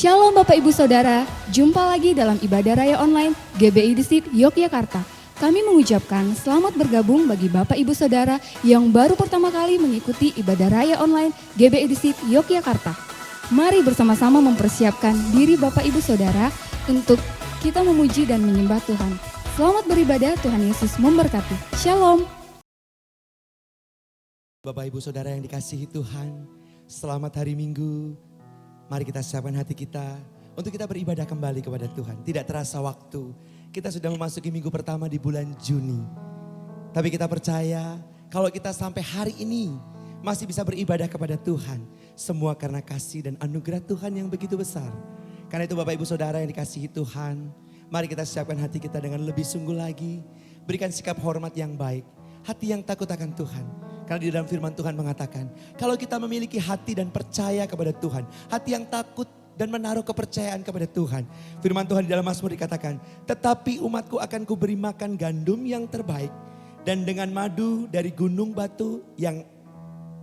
Shalom Bapak Ibu Saudara, jumpa lagi dalam ibadah raya online GBI Distrik Yogyakarta. Kami mengucapkan selamat bergabung bagi Bapak Ibu Saudara yang baru pertama kali mengikuti ibadah raya online GBI Distrik Yogyakarta. Mari bersama-sama mempersiapkan diri Bapak Ibu Saudara untuk kita memuji dan menyembah Tuhan. Selamat beribadah, Tuhan Yesus memberkati. Shalom. Bapak Ibu Saudara yang dikasihi Tuhan, selamat hari Minggu. Mari kita siapkan hati kita untuk kita beribadah kembali kepada Tuhan. Tidak terasa waktu, kita sudah memasuki minggu pertama di bulan Juni. Tapi kita percaya kalau kita sampai hari ini masih bisa beribadah kepada Tuhan. Semua karena kasih dan anugerah Tuhan yang begitu besar. Karena itu Bapak Ibu Saudara yang dikasihi Tuhan, mari kita siapkan hati kita dengan lebih sungguh lagi. Berikan sikap hormat yang baik, hati yang takut akan Tuhan. Karena di dalam firman Tuhan mengatakan, kalau kita memiliki hati dan percaya kepada Tuhan, hati yang takut dan menaruh kepercayaan kepada Tuhan. Firman Tuhan di dalam Mazmur dikatakan, tetapi umatku akan kuberi makan gandum yang terbaik, dan dengan madu dari gunung batu yang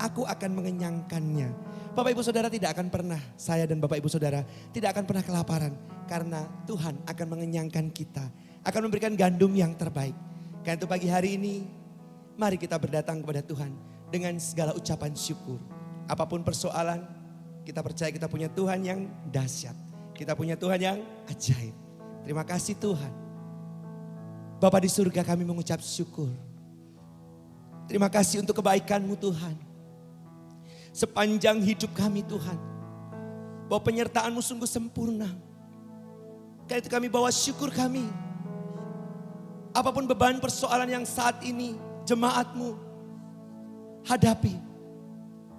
aku akan mengenyangkannya. Bapak Ibu Saudara tidak akan pernah, saya dan Bapak Ibu Saudara tidak akan pernah kelaparan. Karena Tuhan akan mengenyangkan kita, akan memberikan gandum yang terbaik. Karena itu pagi hari ini, mari kita berdatang kepada Tuhan dengan segala ucapan syukur. Apapun persoalan, kita percaya kita punya Tuhan yang dahsyat. Kita punya Tuhan yang ajaib. Terima kasih Tuhan. Bapa di surga, kami mengucap syukur. Terima kasih untuk kebaikan-Mu Tuhan. Sepanjang hidup kami Tuhan, bahwa penyertaan-Mu sungguh sempurna. Karena itu kami bawa syukur kami. Apapun beban persoalan yang saat ini jemaat-Mu hadapi,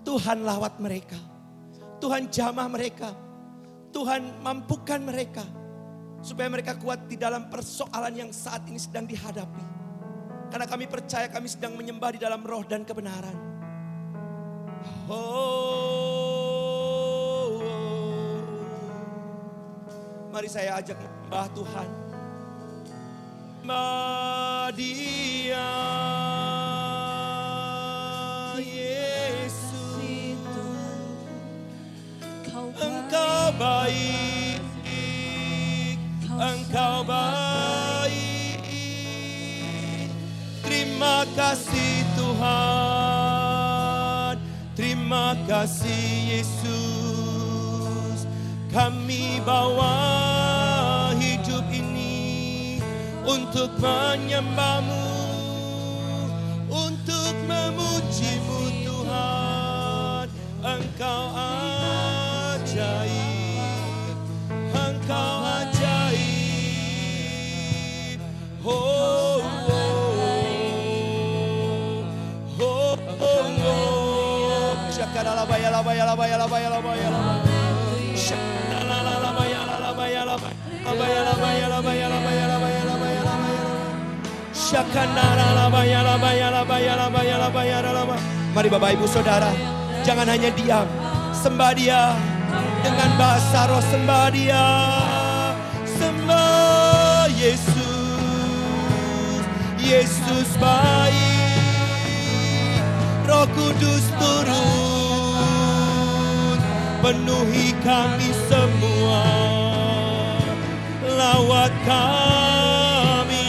Tuhan lawat mereka, Tuhan jamah mereka, Tuhan mampukan mereka, supaya mereka kuat di dalam persoalan yang saat ini sedang dihadapi. Karena kami percaya kami sedang menyembah di dalam roh dan kebenaran. Mari saya ajak menyembah Tuhan. Dia Yesus, Engkau baik, Engkau baik. Terima kasih Tuhan, terima kasih Yesus. Kami bawa hidup ini untuk menyembah-Mu, untuk memuji-Mu Tuhan. Engkau ajaib, Engkau ajaib. Oh, oh, oh, oh, oh. Syakaralabaya, labaya, labaya, labaya, labaya, labaya. Syakaralabaya, labaya, labaya, labaya, labaya, labaya, labaya, labaya, labaya, labaya. Syakaralabaya, labaya, labaya, labaya, labaya, labaya. Mari Bapak Ibu Saudara, jangan hanya diam, sembah Dia dengan bahasa roh, sembah Dia, sembah Yesus. Yesus baik, Roh Kudus turun, penuhi kami semua, lawat kami.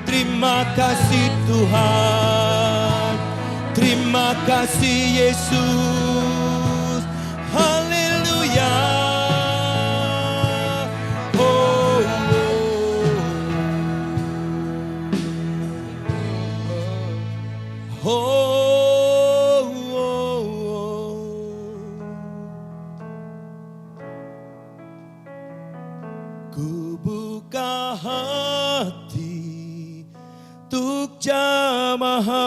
Terima kasih Tuhan, terima kasih Yesus. Haleluya. Oh, oh, oh, oh, oh. Ku buka hati untuk jamahan-Mu,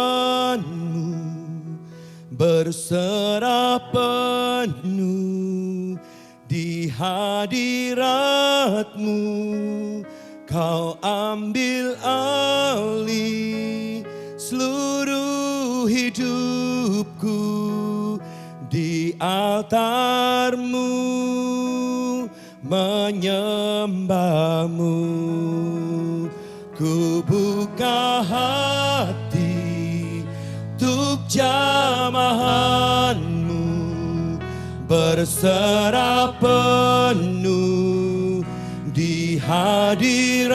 berserah penuh di hadirat-Mu. Kau ambil alih seluruh hidupku di altar-Mu, menyembah-Mu. Ku buka hati untuk jamahan-Mu, berserah penuh di hadirat-Mu.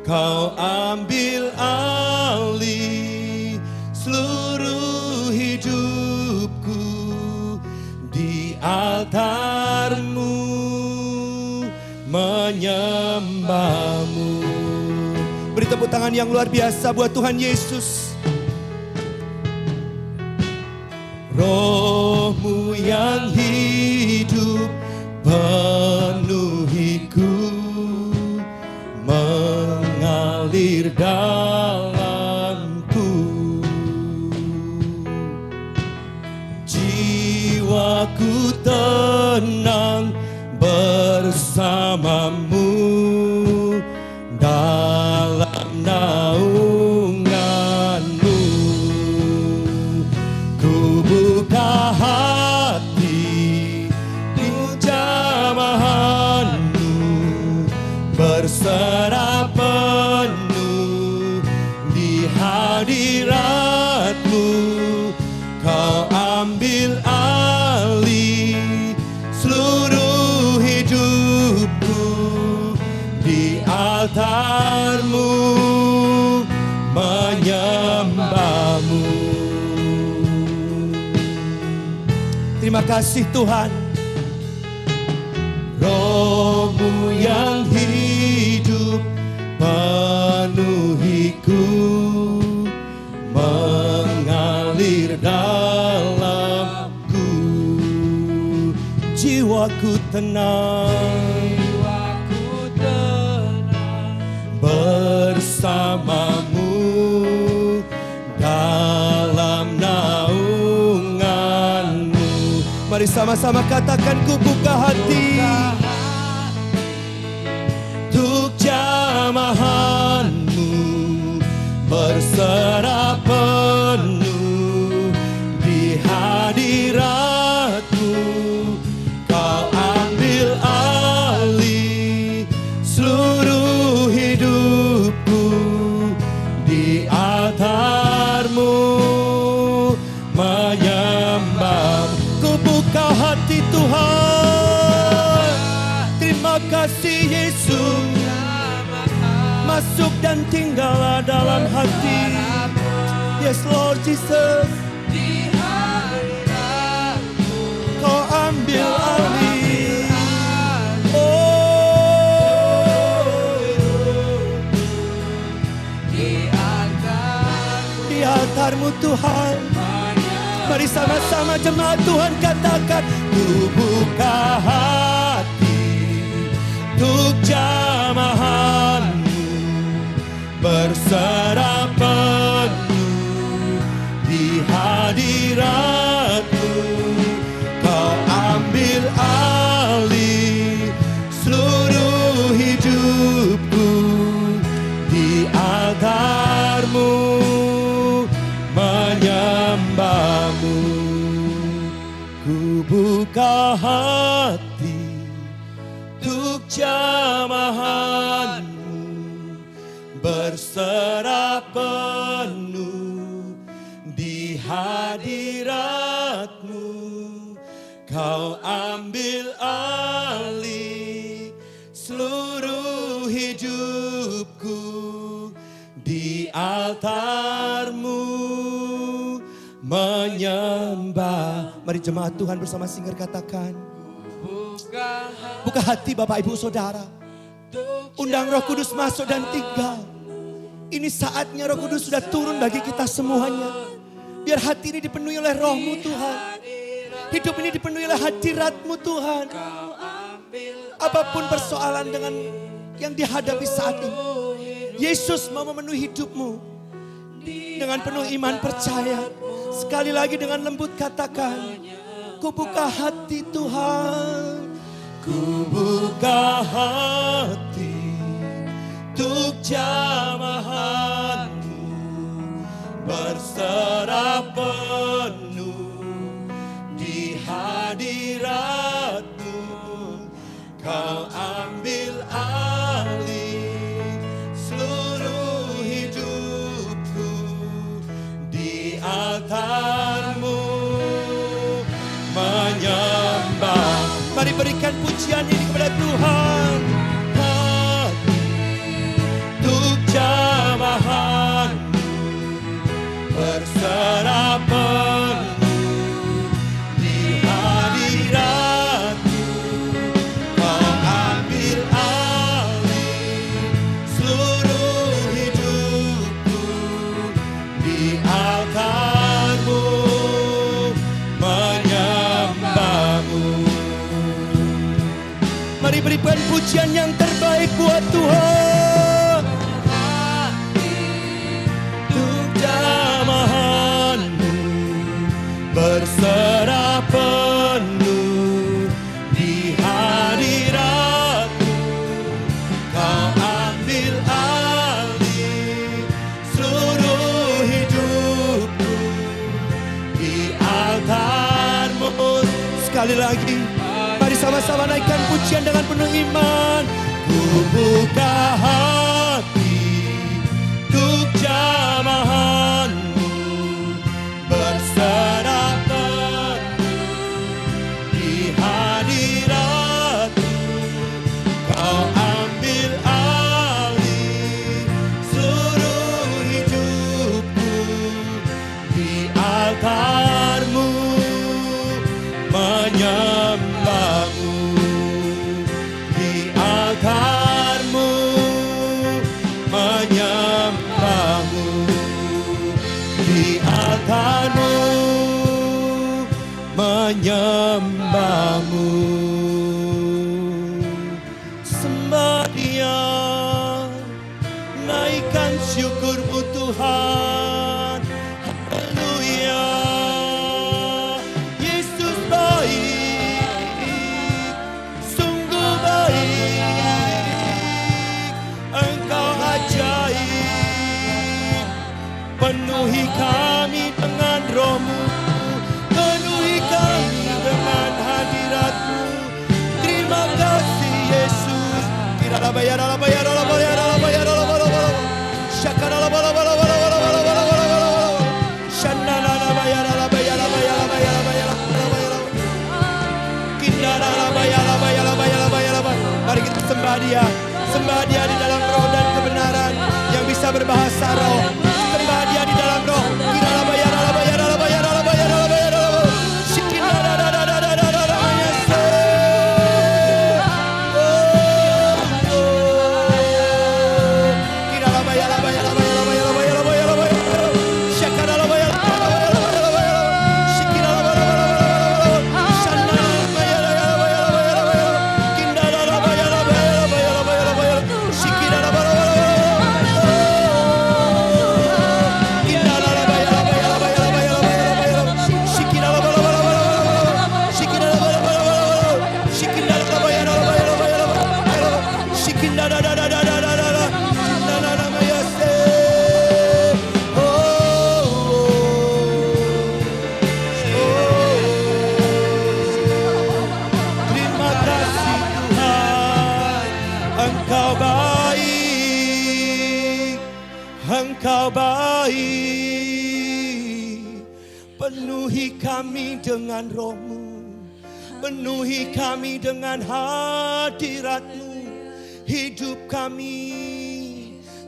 Kau ambil alih seluruh hidupku di altar-Mu, menyembah-Mu. Beri tepuk tangan yang luar biasa buat Tuhan Yesus. Roh-Mu yang hidup penuhiku, mengalir dalamku. Jiwaku tenang bersama-Mu dalam naungan-Mu. Ku buka hati di jamahan-Mu, berserah penuh di hadirat-Mu. Kau ambil alih seluruh hidupku di altar-Mu, menyembah-Mu. Terima kasih Tuhan. Roh-Mu yang hidup penuhiku, mengalir dalamku. Jiwaku tenang bersama-Mu dalam naungan-Mu. Mari sama-sama katakan, ku buka hati untuk jamahan-Mu, berserah penuh di hadirat-Mu. Kau ambil alih seluruh hidupku di altar-Mu, menyembah. Ku buka hati Tuhan. Terima kasih Yesus. Masuk dan tinggallah dalam hati. Yes Lord Jesus. Kau ambil alih. Di altar-Mu Tuhan. Mari sama-sama jemaat Tuhan katakan, ku buka hati untuk jamahan-Mu, berserah penuh di hadirat-Mu. Kau ambil alih seluruh hidupku di altar-Mu, menyembah-Mu. Ku buka hati untuk jamahan-Mu, berserah penuh di hadirat-Mu. Kau ambil alih seluruh hidupku di altar-Mu, menyembah. Mari jemaat Tuhan bersama singer katakan, buka hati Bapak Ibu Saudara. Undang Roh Kudus masuk dan tinggal. Ini saatnya Roh Kudus sudah turun bagi kita semuanya. Biar hati ini dipenuhi oleh Roh-Mu Tuhan. Hidup ini dipenuhi oleh hadirat-Mu Tuhan. Apapun persoalan dengan yang dihadapi saat ini, Yesus mau memenuhi hidupmu. Dengan penuh iman percaya. Sekali lagi dengan lembut katakan, ku buka hati Tuhan. Ku buka hati untuk jamahan-Mu, berserah penuh di hadirat-Mu. Kau ambil alih seluruh hidupku di altar-Mu, berikan pujian ini kepada Tuhan. Untuk jamahan berserah penuh di hadirat-Mu. Kau ambil alih seluruh hidupku di altar-Mu, menyembah-Mu. Mari berikan pujian yang terbaik buat Tuhan. Untuk jamahan-Mu berserah penuh di hadirat-Mu. Kau ambil alih seluruh hidupku di altar-Mu. Sekali lagi, mari sama-sama naikkan pujian dengan penuh iman. Ku buka hati untuk jamahan-Mu berserah penuh di hadirat-Mu. Kau ambil alih seluruh hidupku di altar-Mu, menyembah-Mu. Di altar-Mu, menyembah-Mu. Di altar-Mu, menyembah-Mu. Sembah Dia, naikkan syukur-Mu Tuhan. Haleluya. Yesus baik, sungguh baik. Engkau ajaib. Penuhi kami dengan roh-Mu, penuhi kami dengan hadirat-Mu. Terima kasih Yesus. Mari kita sembah Dia, sembah Dia di dalam roh dan kebenaran yang bisa berbahasa roh. Sembah Dia di dalam roh. Engkau baik. Penuhi kami dengan roh-Mu, penuhi kami dengan hadirat-Mu. Hidup kami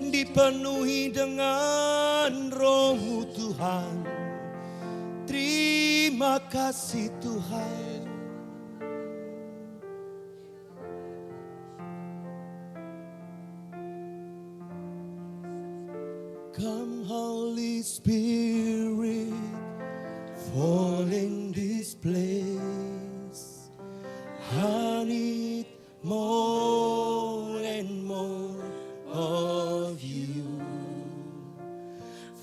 dipenuhi dengan roh-Mu Tuhan. Terima kasih Tuhan. Come Holy Spirit, fall in this place. I need more and more of You.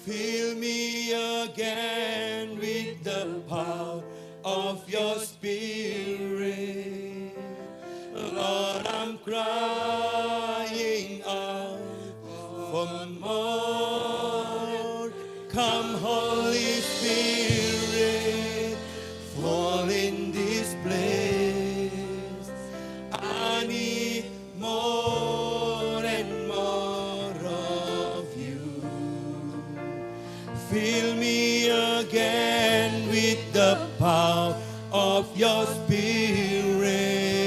Fill me again with the power of Your Spirit. Lord, I'm crying out for more. Come Holy Spirit, fall in this place. I need more and more of You. Fill me again with the power of Your Spirit.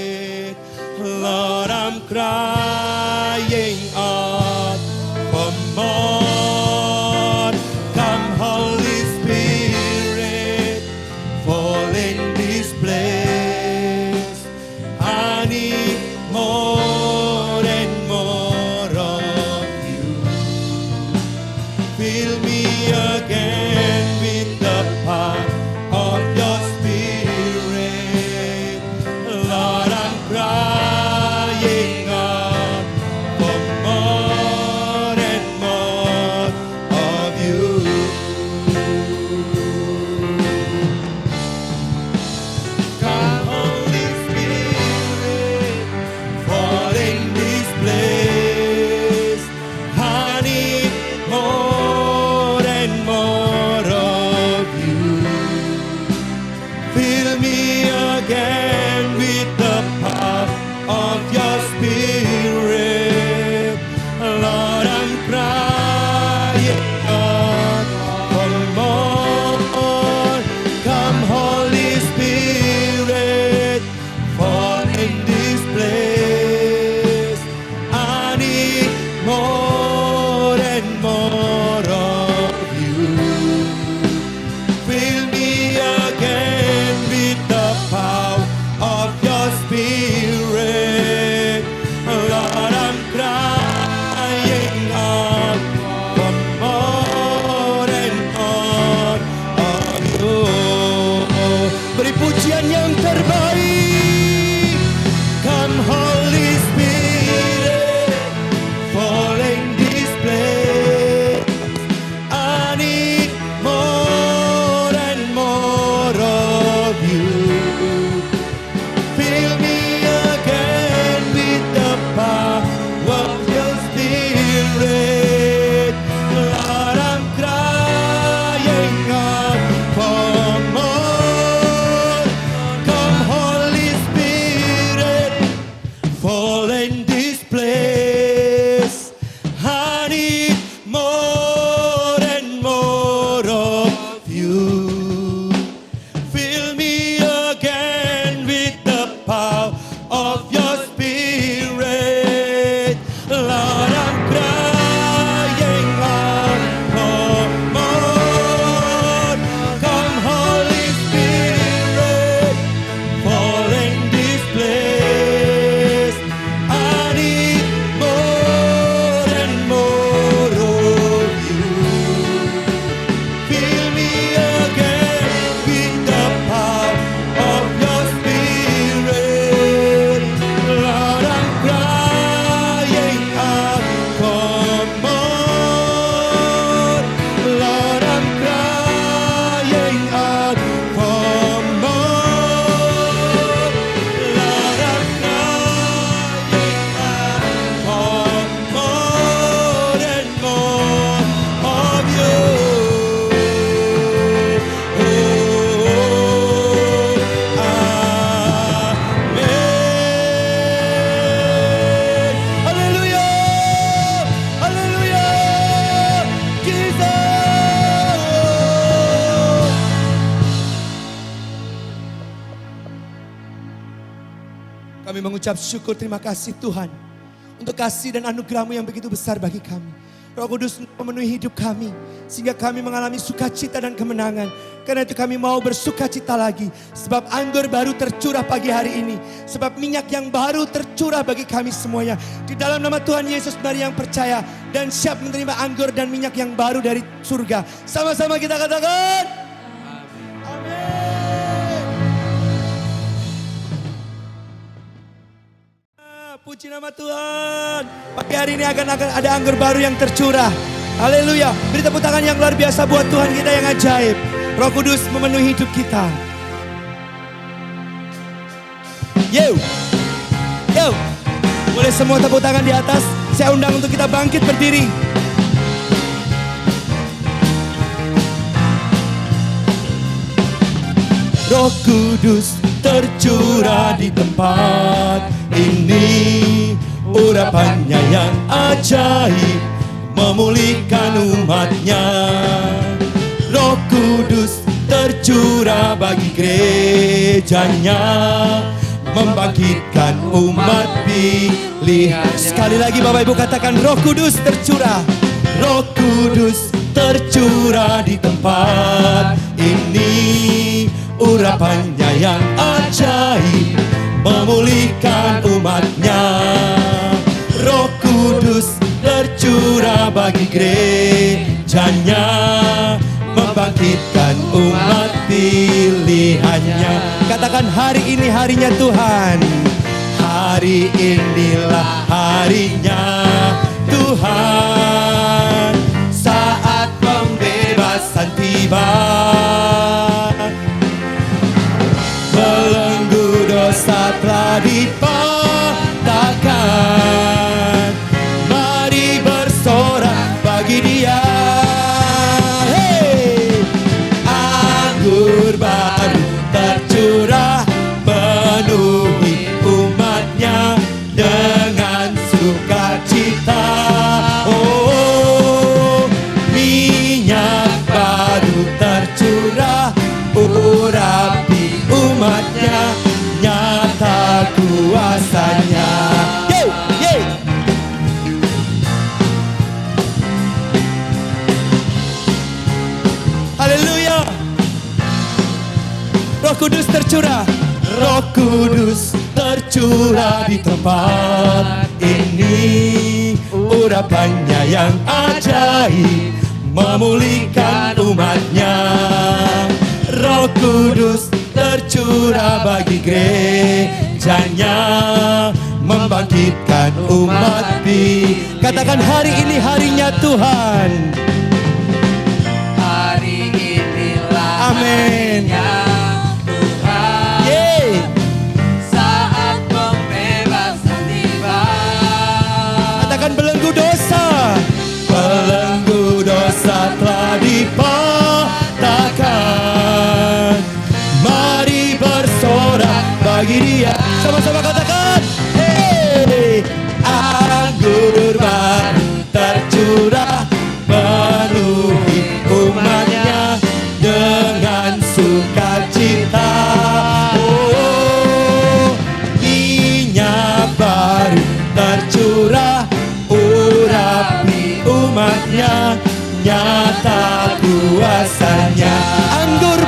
Kami mengucap syukur terima kasih Tuhan. Untuk kasih dan anugerah-Mu yang begitu besar bagi kami. Roh Kudus memenuhi hidup kami. Sehingga kami mengalami sukacita dan kemenangan. Karena itu kami mau bersukacita lagi. Sebab anggur baru tercurah pagi hari ini. Sebab minyak yang baru tercurah bagi kami semuanya. Di dalam nama Tuhan Yesus, mari yang percaya dan siap menerima anggur dan minyak yang baru dari surga. Sama-sama kita katakan. Amin. Puji nama Tuhan. Pagi hari ini akan ada anggur baru yang tercurah. Haleluya. Beri tepuk tangan yang luar biasa buat Tuhan kita yang ajaib. Roh Kudus memenuhi hidup kita. Yo. Yo. Boleh semua tepuk tangan di atas. Saya undang untuk kita bangkit berdiri. Roh Kudus tercurah di tempat ini, urapannya yang ajaib memulihkan umatnya. Roh Kudus tercurah bagi gerejanya, membangkitkan umat pilihan. Sekali lagi Bapak Ibu katakan, Roh Kudus tercurah. Roh Kudus tercurah di tempat ini, urapannya yang ajaib memulihkan umatnya. Roh Kudus tercurah bagi gerejanya, membangkitkan umat pilihannya. Katakan, hari ini harinya Tuhan. Hari inilah harinya Tuhan. Saat pembebasan tiba, belenggu dosa telah dipatahkan. Mari bersorak bagi Dia. Hey! Anggur baru tercurah, penuhi umatnya dengan sukacita. Oh, minyak baru tercurah, urapi umatnya, nyata kuasanya. Yo, yeah. Haleluya. Roh Kudus tercurah. Roh Kudus tercurah di tempat ini, urapannya yang ajaib memulihkan umatnya. Roh Kudus tercurah bagi gerejanya, membangkitkan umat Katakan, hari ini harinya Tuhan. Hari inilah Amin. harinya Tuhan. Yeay. Saat pembebasan tiba. Katakan, belenggu dosa. Belenggu dosa telah dipatahkan. Mari bersorak bagi Dia. Sama-sama katakan, hey, anggur baru tercurah, penuhi umatnya dengan sukacita. Oh, minyak baru tercurah, urapi umatnya, nyata kuasanya. Anggur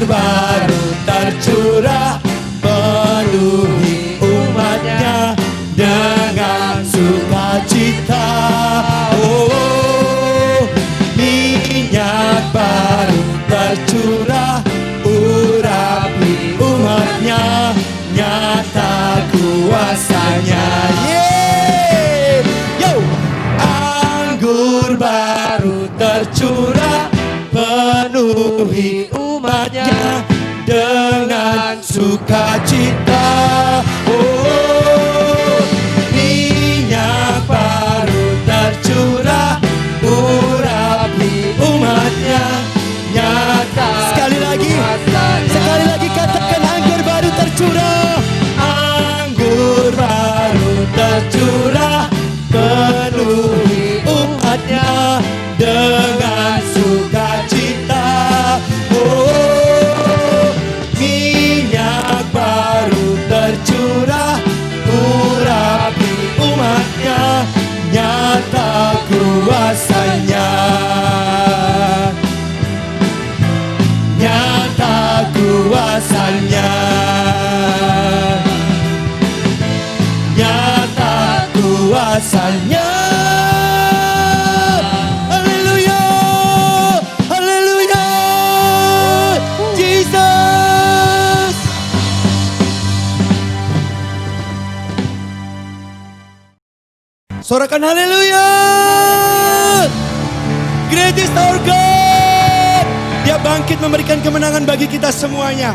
baru tercurah, penuhi umatnya dengan sukacita. Oh, minyak baru tercurah, urapi umatnya, nyata kuasanya. Yeay, yo, anggur baru tercurah, penuhi umatnya dengan sukacita. Oh, minyak baru tercurah, urapi umatnya, nyata. Sekali lagi katakan, anggur baru tercurah. Anggur baru tercurah, penuhi umatnya dengan sukacita. Oh, minyak asalnya. Haleluya, haleluya, Jesus. Sorakan haleluya. Great is our God. Dia bangkit memberikan kemenangan bagi kita semuanya.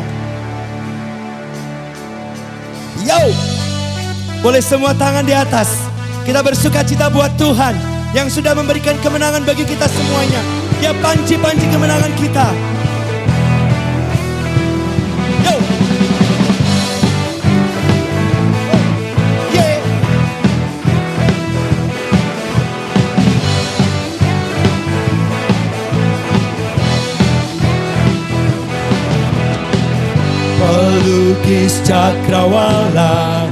Yo, boleh semua tangan di atas. Kita bersuka cita buat Tuhan yang sudah memberikan kemenangan bagi kita semuanya. Dia panci-panci kemenangan kita. Yo. Yeah. Pelukis cakrawala,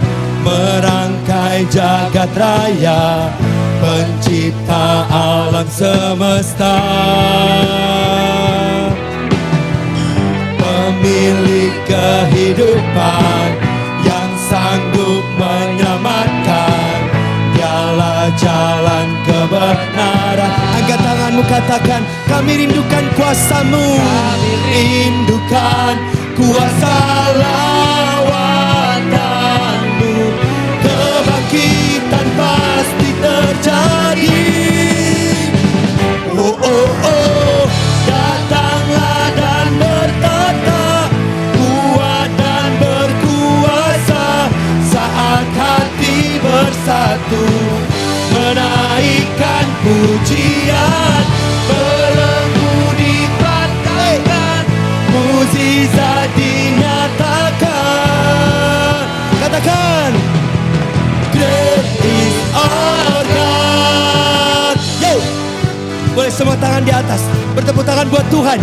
merangkai jagat raya, pencipta alam semesta, pemilik kehidupan yang sanggup menyelamatkan. Dialah jalan kebenaran. Angkat tanganmu, katakan, kami rindukan kuasa-Mu. Kami rindukan kuasa lawatanmu. Kebangkitan pasti terjadi. Oh, oh, oh, datanglah dan bertata, kuat dan berkuasa, saat hati bersatu, menaikkan pujian, belenggu dipatahkan, mukjizat dinyatakan. Katakan, great is our God. Yo, boleh semua tangan di atas, bertepuk tangan buat Tuhan.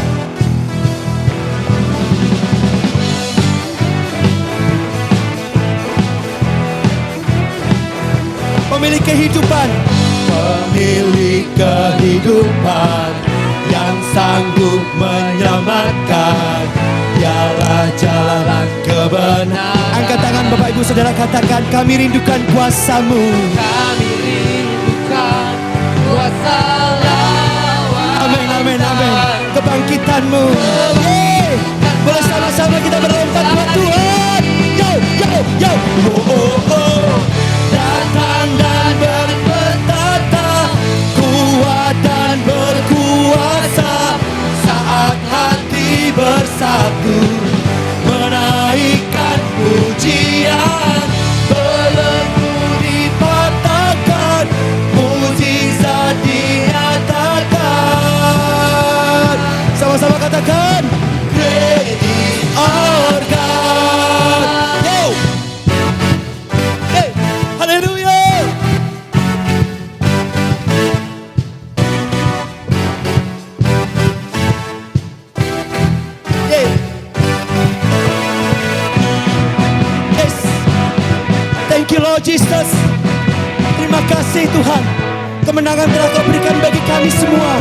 Pemilik kehidupan, pemilik kehidupan yang sanggup menyelamatkan. Dialah jalan kebenaran. Angkat tangan Bapak Ibu Saudara, katakan, kami rindukan kuasa-Mu. Kami rindukan kuasa lawan. Amin, amin, amin. Kebangkitan-Mu. Yeay. Boleh sama-sama kita berlompat buat Tuhan. Yo, yo, yo. Oh, oh, oh. Datang dan bertata, kuat dan berkuasa, saat hati bersatu, menaikkan pujian, belenggu dipatahkan, mukjizat dinyatakan. Sama-sama katakan, great is our God. Yo. Hey, haleluya. Yeah. Yes. Thank you Lord Jesus. Terima kasih Tuhan. Kemenangan telah Kau berikan bagi kami semua.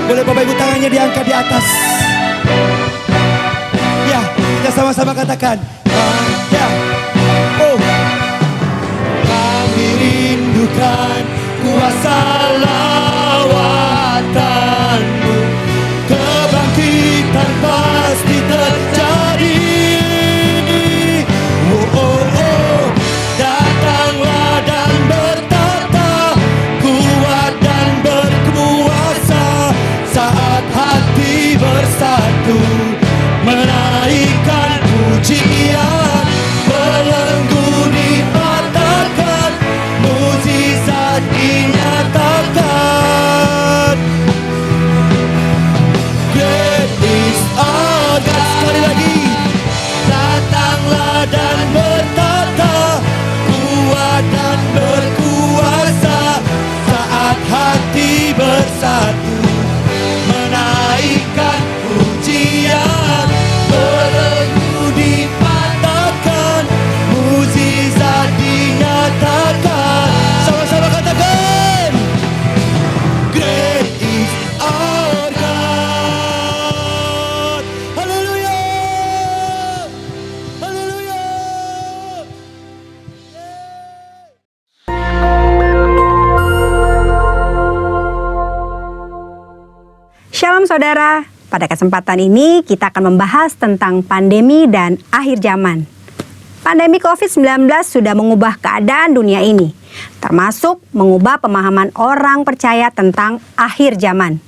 Boleh Bapak Ibu tangannya diangkat di atas. Ya, kita sama-sama katakan. Ya. Oh. Kami rindukan kuasa lawatanmu. Kebangkitan pasti terjadi. Oh, oh, oh. Datanglah dan bertata, kuat dan berkuasa, saat hati bersatu, menaikkan pujian, belenggu dipatahkan, mukjizat dinyatakan. saudara, pada kesempatan ini kita akan membahas tentang pandemi dan akhir zaman. Pandemi COVID-19 sudah mengubah keadaan dunia ini, termasuk mengubah pemahaman orang percaya tentang akhir zaman.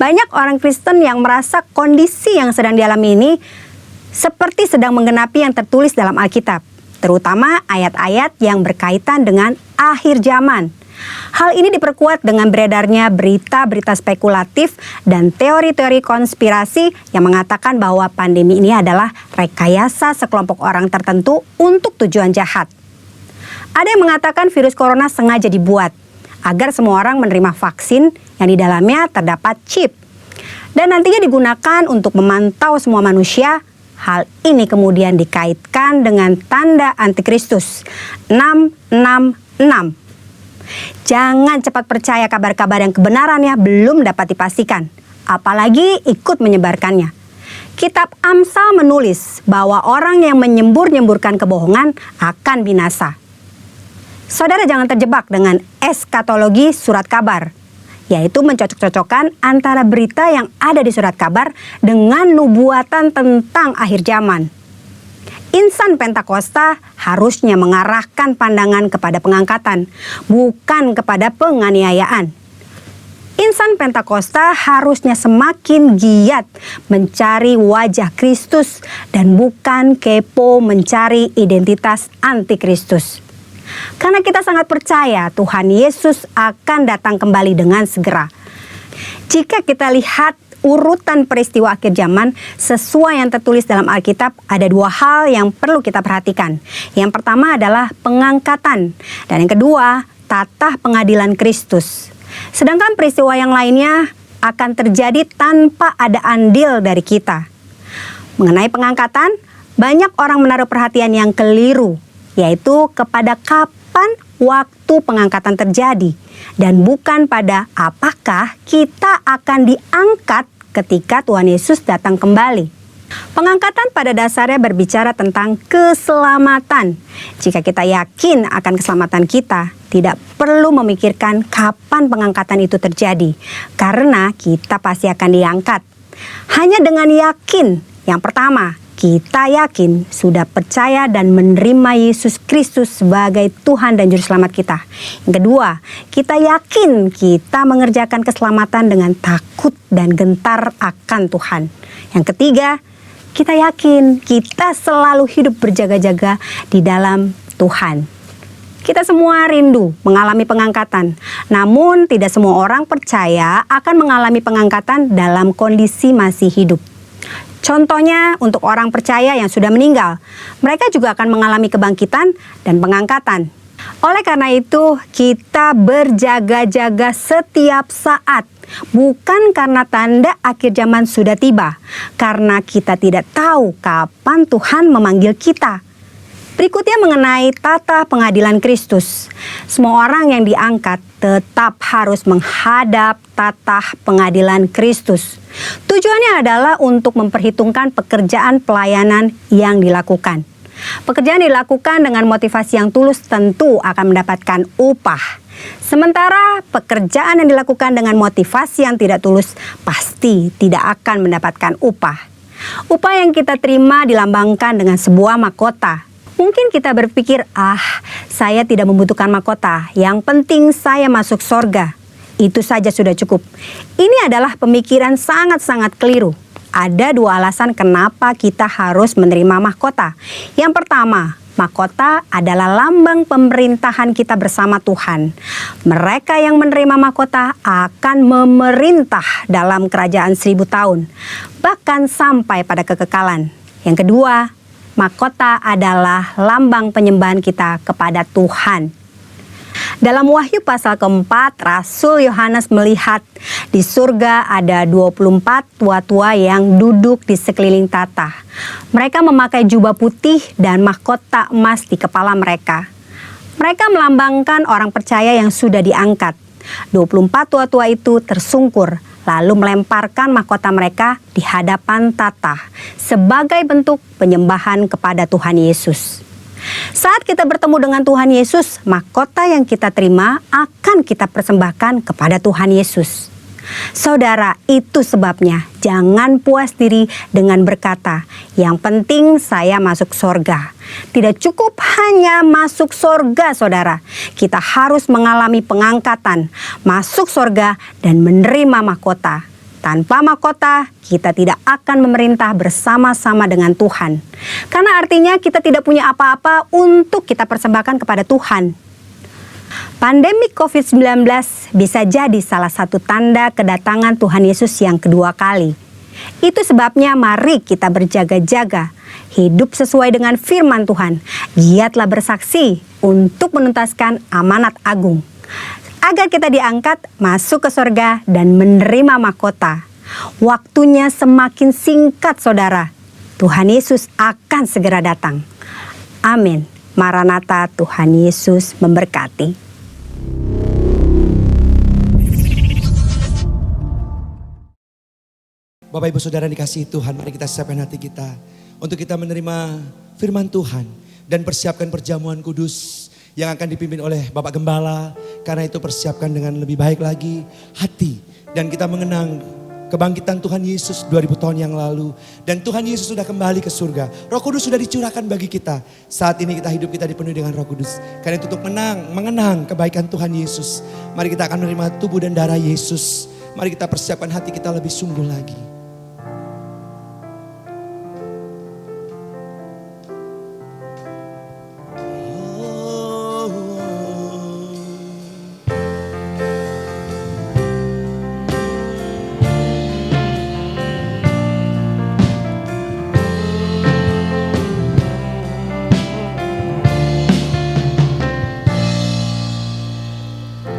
Banyak orang Kristen yang merasa kondisi yang sedang dialami ini seperti sedang menggenapi yang tertulis dalam Alkitab, terutama ayat-ayat yang berkaitan dengan akhir zaman. Hal ini diperkuat dengan beredarnya berita-berita spekulatif dan teori-teori konspirasi yang mengatakan bahwa pandemi ini adalah rekayasa sekelompok orang tertentu untuk tujuan jahat. Ada yang mengatakan virus corona sengaja dibuat agar semua orang menerima vaksin yang di dalamnya terdapat chip dan nantinya digunakan untuk memantau semua manusia. Hal ini kemudian dikaitkan dengan tanda antikristus 666. Jangan cepat percaya kabar-kabar yang kebenarannya belum dapat dipastikan, apalagi ikut menyebarkannya. Kitab Amsal menulis bahwa orang yang menyembur-nyemburkan kebohongan akan binasa. Saudara jangan terjebak dengan eskatologi surat kabar, yaitu mencocok-cocokkan antara berita yang ada di surat kabar dengan nubuatan tentang akhir zaman. Insan Pentakosta harusnya mengarahkan pandangan kepada pengangkatan, bukan kepada penganiayaan. Insan Pentakosta harusnya semakin giat mencari wajah Kristus dan bukan kepo mencari identitas antikristus. Karena kita sangat percaya Tuhan Yesus akan datang kembali dengan segera. Jika kita lihat urutan peristiwa akhir zaman sesuai yang tertulis dalam Alkitab, ada dua hal yang perlu kita perhatikan. Yang pertama adalah pengangkatan, dan yang kedua tatah pengadilan Kristus. Sedangkan peristiwa yang lainnya akan terjadi tanpa ada andil dari kita. Mengenai pengangkatan, banyak orang menaruh perhatian yang keliru, yaitu kepada kapan waktu pengangkatan terjadi dan bukan pada apakah kita akan diangkat ketika Tuhan Yesus datang kembali. Pengangkatan pada dasarnya berbicara tentang keselamatan. Jika kita yakin akan keselamatan kita, tidak perlu memikirkan kapan pengangkatan itu terjadi, karena kita pasti akan diangkat. Hanya dengan yakin, yang pertama, kita yakin sudah percaya dan menerima Yesus Kristus sebagai Tuhan dan Juru Selamat kita. Yang kedua, kita yakin kita mengerjakan keselamatan dengan takut dan gentar akan Tuhan. Yang ketiga, kita yakin kita selalu hidup berjaga-jaga di dalam Tuhan. Kita semua rindu mengalami pengangkatan, namun tidak semua orang percaya akan mengalami pengangkatan dalam kondisi masih hidup. Contohnya untuk orang percaya yang sudah meninggal, mereka juga akan mengalami kebangkitan dan pengangkatan. Oleh karena itu, kita berjaga-jaga setiap saat, bukan karena tanda akhir zaman sudah tiba, karena kita tidak tahu kapan Tuhan memanggil kita. Berikutnya mengenai tata pengadilan Kristus. Semua orang yang diangkat tetap harus menghadap tata pengadilan Kristus. Tujuannya adalah untuk memperhitungkan pekerjaan pelayanan yang dilakukan. Pekerjaan dilakukan dengan motivasi yang tulus tentu akan mendapatkan upah. Sementara pekerjaan yang dilakukan dengan motivasi yang tidak tulus pasti tidak akan mendapatkan upah. Upah yang kita terima dilambangkan dengan sebuah mahkota. Mungkin kita berpikir, saya tidak membutuhkan mahkota, yang penting saya masuk sorga. Itu saja sudah cukup. Ini adalah pemikiran sangat-sangat keliru. Ada dua alasan kenapa kita harus menerima mahkota. Yang pertama, mahkota adalah lambang pemerintahan kita bersama Tuhan. Mereka yang menerima mahkota akan memerintah dalam kerajaan 1000 tahun, bahkan sampai pada kekekalan. Yang kedua, mahkota adalah lambang penyembahan kita kepada Tuhan. Dalam Wahyu pasal keempat, Rasul Yohanes melihat di surga ada 24 tua-tua yang duduk di sekeliling tata. Mereka memakai jubah putih dan mahkota emas di kepala mereka. Mereka melambangkan orang percaya yang sudah diangkat. 24 tua-tua itu tersungkur, lalu melemparkan mahkota mereka di hadapan tata sebagai bentuk penyembahan kepada Tuhan Yesus. Saat kita bertemu dengan Tuhan Yesus, mahkota yang kita terima akan kita persembahkan kepada Tuhan Yesus. Saudara, itu sebabnya jangan puas diri dengan berkata, yang penting saya masuk sorga. Tidak cukup hanya masuk sorga, saudara. Kita harus mengalami pengangkatan, masuk sorga, dan menerima mahkota. Tanpa mahkota, kita tidak akan memerintah bersama-sama dengan Tuhan. Karena artinya kita tidak punya apa-apa untuk kita persembahkan kepada Tuhan. Pandemi COVID-19 bisa jadi salah satu tanda kedatangan Tuhan Yesus yang kedua kali. Itu sebabnya mari kita berjaga-jaga, hidup sesuai dengan firman Tuhan, giatlah bersaksi untuk menuntaskan amanat agung, agar kita diangkat masuk ke sorga dan menerima mahkota. Waktunya semakin singkat, saudara. Tuhan Yesus akan segera datang. Amin. Maranatha, Tuhan Yesus memberkati. Bapak Ibu Saudara dikasihi Tuhan, mari kita siapkan hati kita untuk kita menerima firman Tuhan dan persiapkan perjamuan kudus yang akan dipimpin oleh Bapak Gembala. Karena itu persiapkan dengan lebih baik lagi hati dan kita mengenang kebangkitan Tuhan Yesus 2000 tahun yang lalu. Dan Tuhan Yesus sudah kembali ke surga. Roh Kudus sudah dicurahkan bagi kita. Saat ini hidup kita dipenuhi dengan Roh Kudus. Karena itu untuk mengenang kebaikan Tuhan Yesus. Mari kita akan menerima tubuh dan darah Yesus. Mari kita persiapkan hati kita lebih sungguh lagi.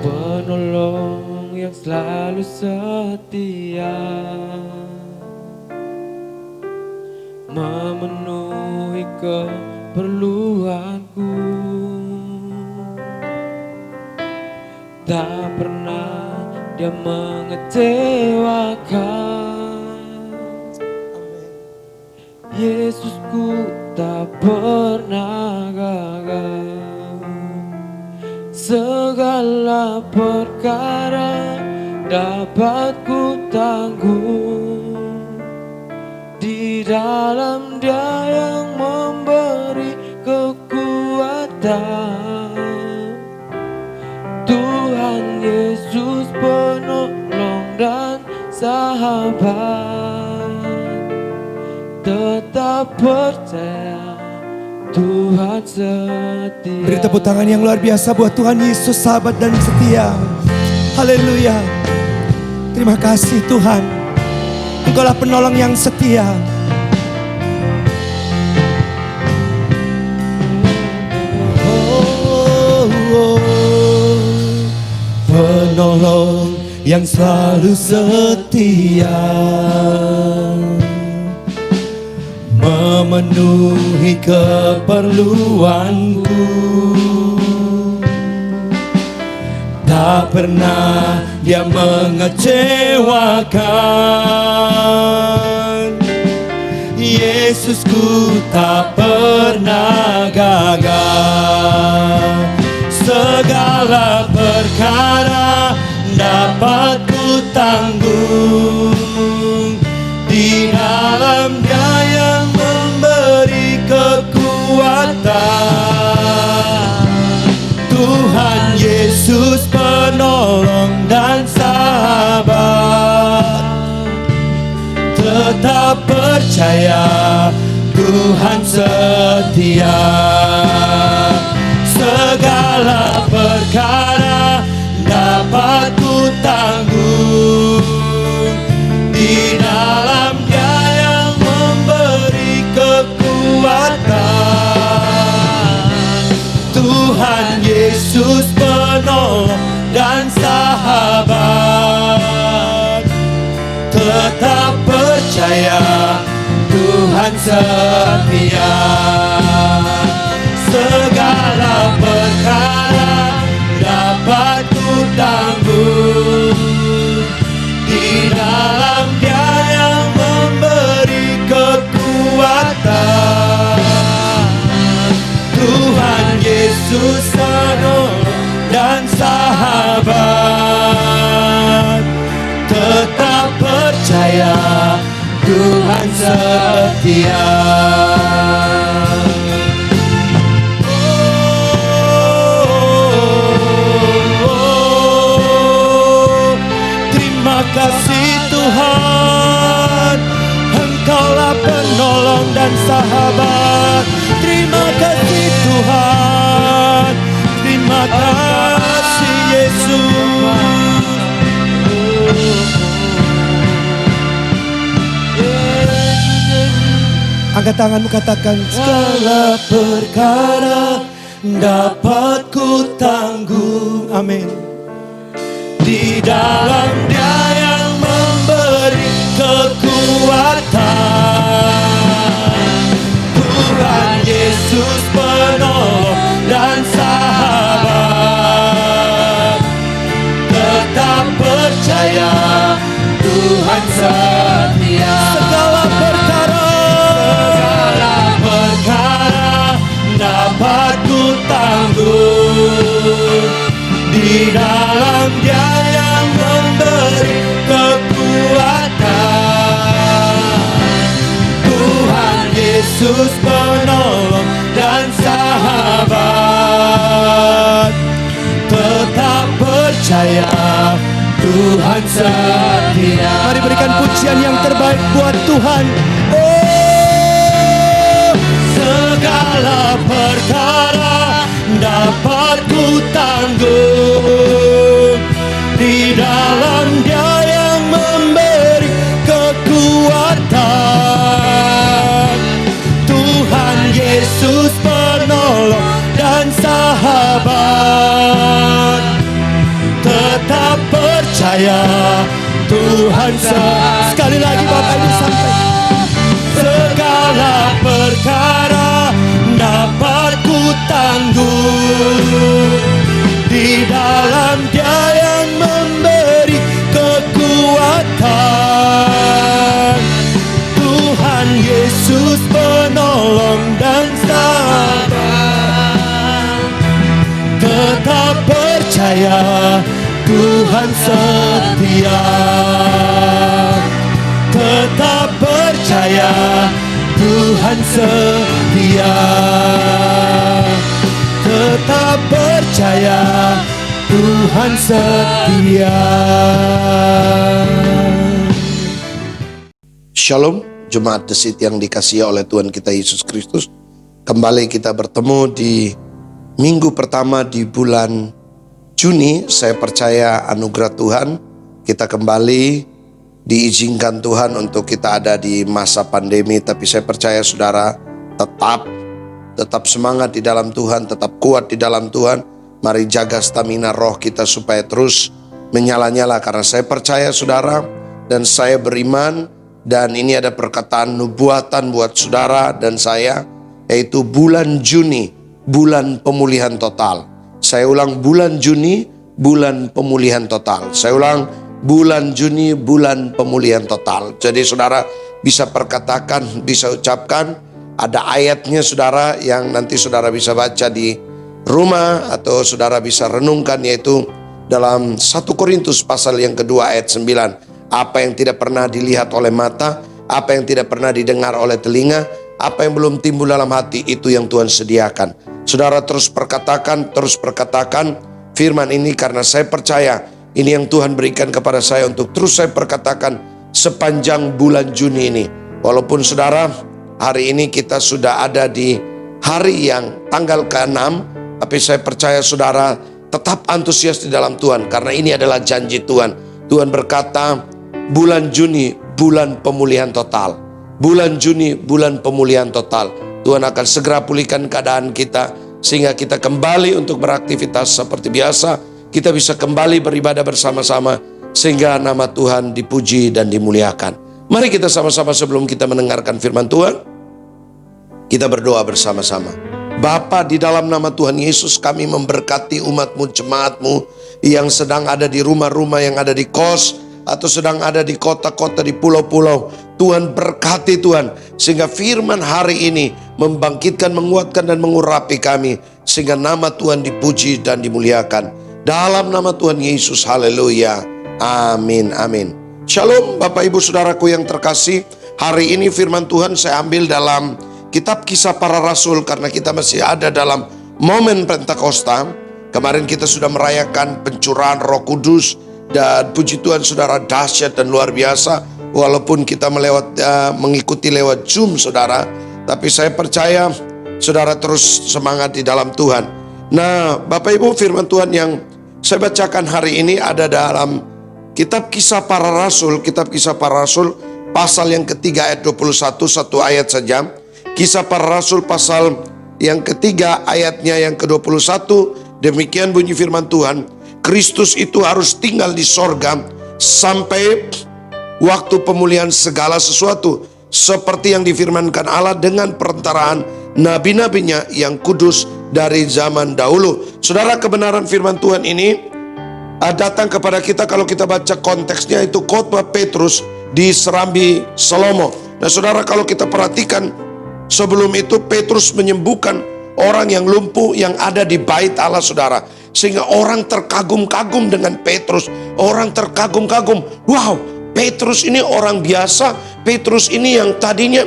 Penolong yang selalu setia, memenuhi keperluanku. Tak pernah dia mengecewakan. Yesusku tak pernah gagal. Segala perkara dapat ku tanggung di dalam Dia yang memberi kekuatan. Tuhan Yesus penolong dan sahabat, tetap percaya Tuhan setia. Beri tepuk tangan yang luar biasa buat Tuhan Yesus, sahabat dan setia. Haleluya. Terima kasih Tuhan. Engkaulah penolong yang setia. Penolong yang selalu setia, memenuhi keperluanku. Tak pernah dia mengecewakan. Yesusku tak pernah gagal. Segala perkara dapat ku tanggung di dalam Dia yang memberi kekuatan. Tuhan Yesus penolong dan sahabat, tetap percaya Tuhan setia. Segala perkara dapat ku tanggung di dalam Dia yang memberi kekuatan. Tuhan Yesus penolong dan sahabat, tetap percaya Tuhan setia. Segala perkara dapat ku tanggung di dalam Dia yang memberi kekuatan. Tuhan Yesus penolong dan sahabat, setia. Terima kasih Tuhan, Engkaulah penolong dan sahabat. Terima kasih Tuhan, terima kasih Yesus. Angkat tanganmu, katakan, segala perkara dapat ku tanggung. Amin. Di dalam Dia yang memberi kekuatan, Tuhan Yesus penolong dan sahabat. Tetap percaya, Tuhan setia. Segala perkara dapat ku tanggung. Di dalam Dia yang memberi kekuatan, Tuhan Yesus penolong dan sahabat. Tetap percaya, Tuhan setia. Mari berikan pujian yang terbaik buat Tuhan. Oh, segala perkara dapat ku tanggung. Di dalam Dia yang memberi kekuatan, Tuhan Yesus penolong dan sahabat. Tetap percaya, Tuhan setia. Sekali lagi Bapak Ibu sampai. Segala perkara dapat ku tanggung. Di dalam Dia yang memberi kekuatan, Tuhan Yesus penolong dan sahabat. Tetap percaya, Tuhan setia. Tetap percaya, Tuhan setia. Tetap percaya, Tuhan setia. Shalom, Jemaat The Seed yang dikasihi oleh Tuhan kita Yesus Kristus. Kembali kita bertemu di minggu pertama di bulan Juni. Saya percaya anugerah Tuhan, kita kembali diizinkan Tuhan untuk kita ada di masa pandemi. Tapi saya percaya saudara tetap semangat di dalam Tuhan, tetap kuat di dalam Tuhan. Mari jaga stamina roh kita supaya terus menyala-nyala. Karena saya percaya saudara, dan saya beriman, dan ini ada perkataan nubuatan buat saudara dan saya, yaitu bulan Juni, bulan pemulihan total. Saya ulang, bulan Juni, bulan pemulihan total. Saya ulang, bulan Juni, bulan pemulihan total. Jadi saudara bisa perkatakan, bisa ucapkan. Ada ayatnya saudara yang nanti saudara bisa baca di rumah atau saudara bisa renungkan, yaitu dalam 1 Korintus pasal yang kedua ayat 9. Apa yang tidak pernah dilihat oleh mata, apa yang tidak pernah didengar oleh telinga, apa yang belum timbul dalam hati, itu yang Tuhan sediakan. Saudara terus perkatakan firman ini, karena saya percaya ini yang Tuhan berikan kepada saya untuk terus saya perkatakan sepanjang bulan Juni ini. Walaupun saudara, hari ini kita sudah ada di hari yang tanggal ke-6, tapi saya percaya saudara tetap antusias di dalam Tuhan, karena ini adalah janji Tuhan. Tuhan berkata, bulan Juni, bulan pemulihan total. Bulan Juni, bulan pemulihan total. Tuhan akan segera pulihkan keadaan kita, sehingga kita kembali untuk beraktivitas seperti biasa. Kita bisa kembali beribadah bersama-sama, sehingga nama Tuhan dipuji dan dimuliakan. Mari kita sama-sama sebelum kita mendengarkan firman Tuhan, kita berdoa bersama-sama. Bapa, di dalam nama Tuhan Yesus, kami memberkati umat-Mu, jemaat-Mu yang sedang ada di rumah-rumah, yang ada di kos, atau sedang ada di kota-kota, di pulau-pulau. Tuhan berkati Tuhan, sehingga firman hari ini membangkitkan, menguatkan dan mengurapi kami, sehingga nama Tuhan dipuji dan dimuliakan. Dalam nama Tuhan Yesus, haleluya, amin, amin. Shalom Bapak Ibu Saudaraku yang terkasih. Hari ini firman Tuhan saya ambil dalam kitab Kisah Para Rasul, karena kita masih ada dalam momen Pentakosta. Kemarin kita sudah merayakan pencurahan Roh Kudus, dan puji Tuhan saudara, dahsyat dan luar biasa. Walaupun kita mengikuti lewat Zoom saudara, tapi saya percaya saudara terus semangat di dalam Tuhan. Nah, Bapak Ibu, firman Tuhan yang saya bacakan hari ini ada dalam kitab Kisah Para Rasul, kitab Kisah Para Rasul pasal yang ketiga ayat 21, satu ayat saja. Kisah Para Rasul pasal yang ketiga ayatnya yang ke-21, demikian bunyi firman Tuhan. Kristus itu harus tinggal di sorga sampai waktu pemulihan segala sesuatu, seperti yang difirmankan Allah dengan perantaraan nabi-nabinya yang kudus dari zaman dahulu. Saudara, kebenaran firman Tuhan ini datang kepada kita kalau kita baca konteksnya, itu khotbah Petrus di Serambi Salomo. Nah saudara, kalau kita perhatikan sebelum itu Petrus menyembuhkan orang yang lumpuh yang ada di bait Allah saudara. Sehingga orang terkagum-kagum dengan Petrus. Orang terkagum-kagum. Wow, Petrus ini orang biasa. Petrus ini yang tadinya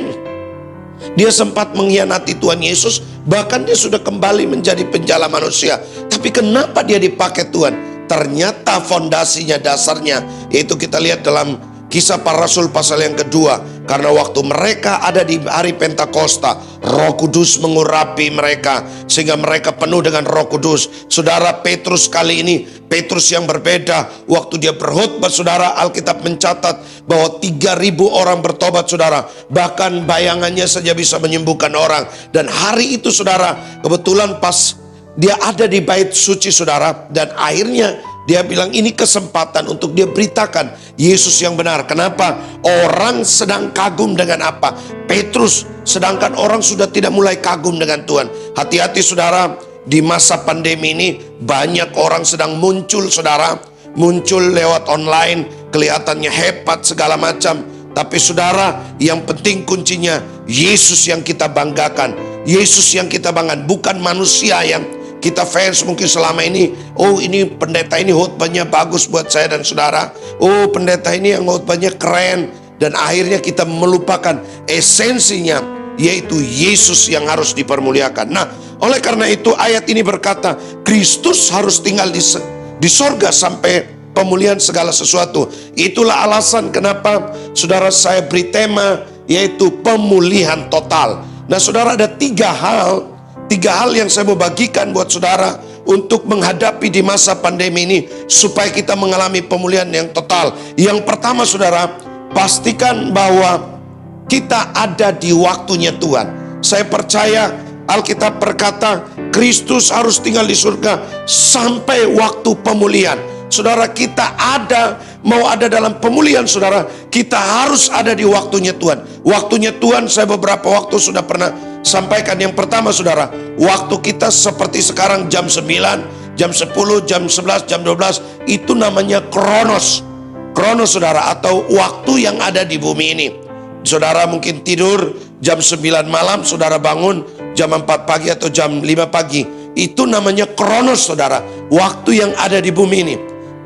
dia sempat mengkhianati Tuhan Yesus. Bahkan dia sudah kembali menjadi penjala manusia. Tapi kenapa dia dipakai Tuhan? Ternyata fondasinya, dasarnya, yaitu kita lihat dalam Kisah Para Rasul pasal yang kedua. Karena waktu mereka ada di hari Pentakosta, Roh Kudus mengurapi mereka sehingga mereka penuh dengan Roh Kudus. Saudara, Petrus kali ini, Petrus yang berbeda. Waktu dia berkhotbah saudara, Alkitab mencatat bahwa 3.000 orang bertobat saudara. Bahkan bayangannya saja bisa menyembuhkan orang. Dan hari itu saudara, kebetulan pas dia ada di bait suci saudara, dan akhirnya dia bilang ini kesempatan untuk dia beritakan Yesus yang benar. Kenapa? Orang sedang kagum dengan apa? Petrus, sedangkan orang sudah tidak mulai kagum dengan Tuhan. Hati-hati saudara, di masa pandemi ini banyak orang sedang muncul saudara. Muncul lewat online, kelihatannya hebat segala macam. Tapi saudara, yang penting kuncinya Yesus yang kita banggakan. Yesus yang kita banggakan, bukan manusia yang kita fans mungkin selama ini. Oh, ini pendeta ini khotbahnya bagus buat saya dan saudara. Oh, pendeta ini yang khotbahnya keren. Dan akhirnya kita melupakan esensinya, yaitu Yesus yang harus dipermuliakan. Nah, oleh karena itu ayat ini berkata Kristus harus tinggal di sorga sampai pemulihan segala sesuatu. Itulah alasan kenapa saudara saya beri tema, yaitu pemulihan total. Nah saudara, ada tiga hal yang saya mau bagikan buat saudara untuk menghadapi di masa pandemi ini supaya kita mengalami pemulihan yang total. Yang pertama saudara, pastikan bahwa kita ada di waktunya Tuhan. Saya percaya Alkitab berkata Kristus harus tinggal di surga sampai waktu pemulihan. Saudara, kita mau ada dalam pemulihan saudara, kita harus ada di waktunya Tuhan. Waktunya Tuhan saya beberapa waktu sudah pernah sampaikan. Yang pertama saudara, waktu kita seperti sekarang jam 9, jam 10, jam 11, jam 12, itu namanya kronos. Kronos saudara, atau waktu yang ada di bumi ini. Saudara mungkin tidur jam 9 malam, saudara bangun jam 4 pagi atau jam 5 pagi. Itu namanya kronos saudara, waktu yang ada di bumi ini.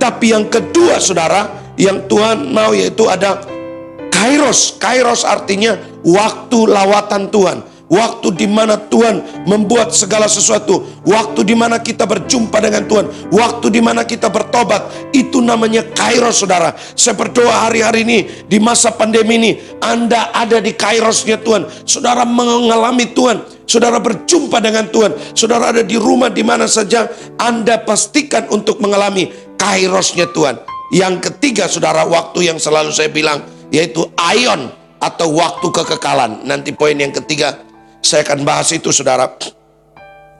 Tapi yang kedua saudara, yang Tuhan mau, yaitu ada kairos. Kairos artinya waktu lawatan Tuhan. Waktu di mana Tuhan membuat segala sesuatu. Waktu di mana kita berjumpa dengan Tuhan. Waktu di mana kita bertobat. Itu namanya kairos saudara. Saya berdoa hari-hari ini, di masa pandemi ini, Anda ada di kairosnya Tuhan. Saudara mengalami Tuhan. Saudara berjumpa dengan Tuhan. Saudara ada di rumah di mana saja, Anda pastikan untuk mengalami kairosnya Tuhan. Yang ketiga saudara, waktu yang selalu saya bilang, yaitu aion atau waktu kekekalan. Nanti poin yang ketiga saya akan bahas itu saudara.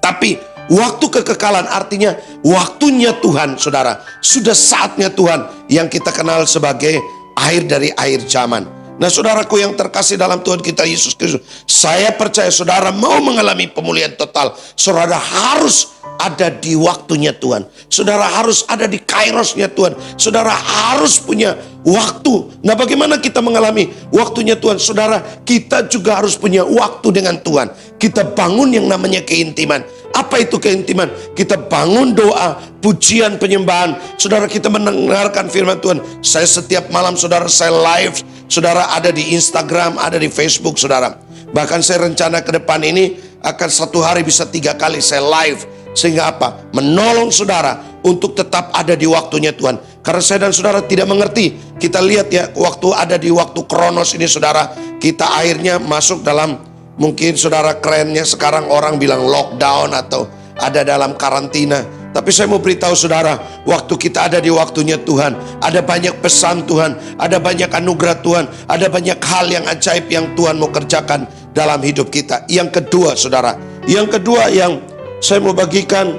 Tapi waktu kekekalan artinya waktunya Tuhan saudara. Sudah saatnya Tuhan yang kita kenal sebagai akhir dari akhir zaman. Nah saudaraku yang terkasih dalam Tuhan kita Yesus Kristus, saya percaya saudara mau mengalami pemulihan total, saudara harus ada di waktunya Tuhan. Saudara harus ada di kairosnya Tuhan. Saudara harus punya waktu. Nah bagaimana kita mengalami waktunya Tuhan? Saudara, kita juga harus punya waktu dengan Tuhan. Kita bangun yang namanya keintiman. Apa itu keintiman? Kita bangun doa, pujian, penyembahan. Saudara, kita mendengarkan firman Tuhan. Saya setiap malam, saudara, saya live. Saudara, ada di Instagram, ada di Facebook, saudara. Bahkan saya rencana ke depan ini akan satu hari bisa 3 kali saya live. Sehingga apa? Menolong saudara untuk tetap ada di waktunya Tuhan. Karena saya dan saudara tidak mengerti. Kita lihat ya, waktu ada di waktu Kronos ini, saudara, kita akhirnya masuk dalam, mungkin saudara kerennya sekarang orang bilang lockdown atau ada dalam karantina. Tapi saya mau beritahu saudara, waktu kita ada di waktunya Tuhan, ada banyak pesan Tuhan, ada banyak anugerah Tuhan, ada banyak hal yang ajaib yang Tuhan mau kerjakan dalam hidup kita. Yang kedua saudara, yang kedua yang saya mau bagikan,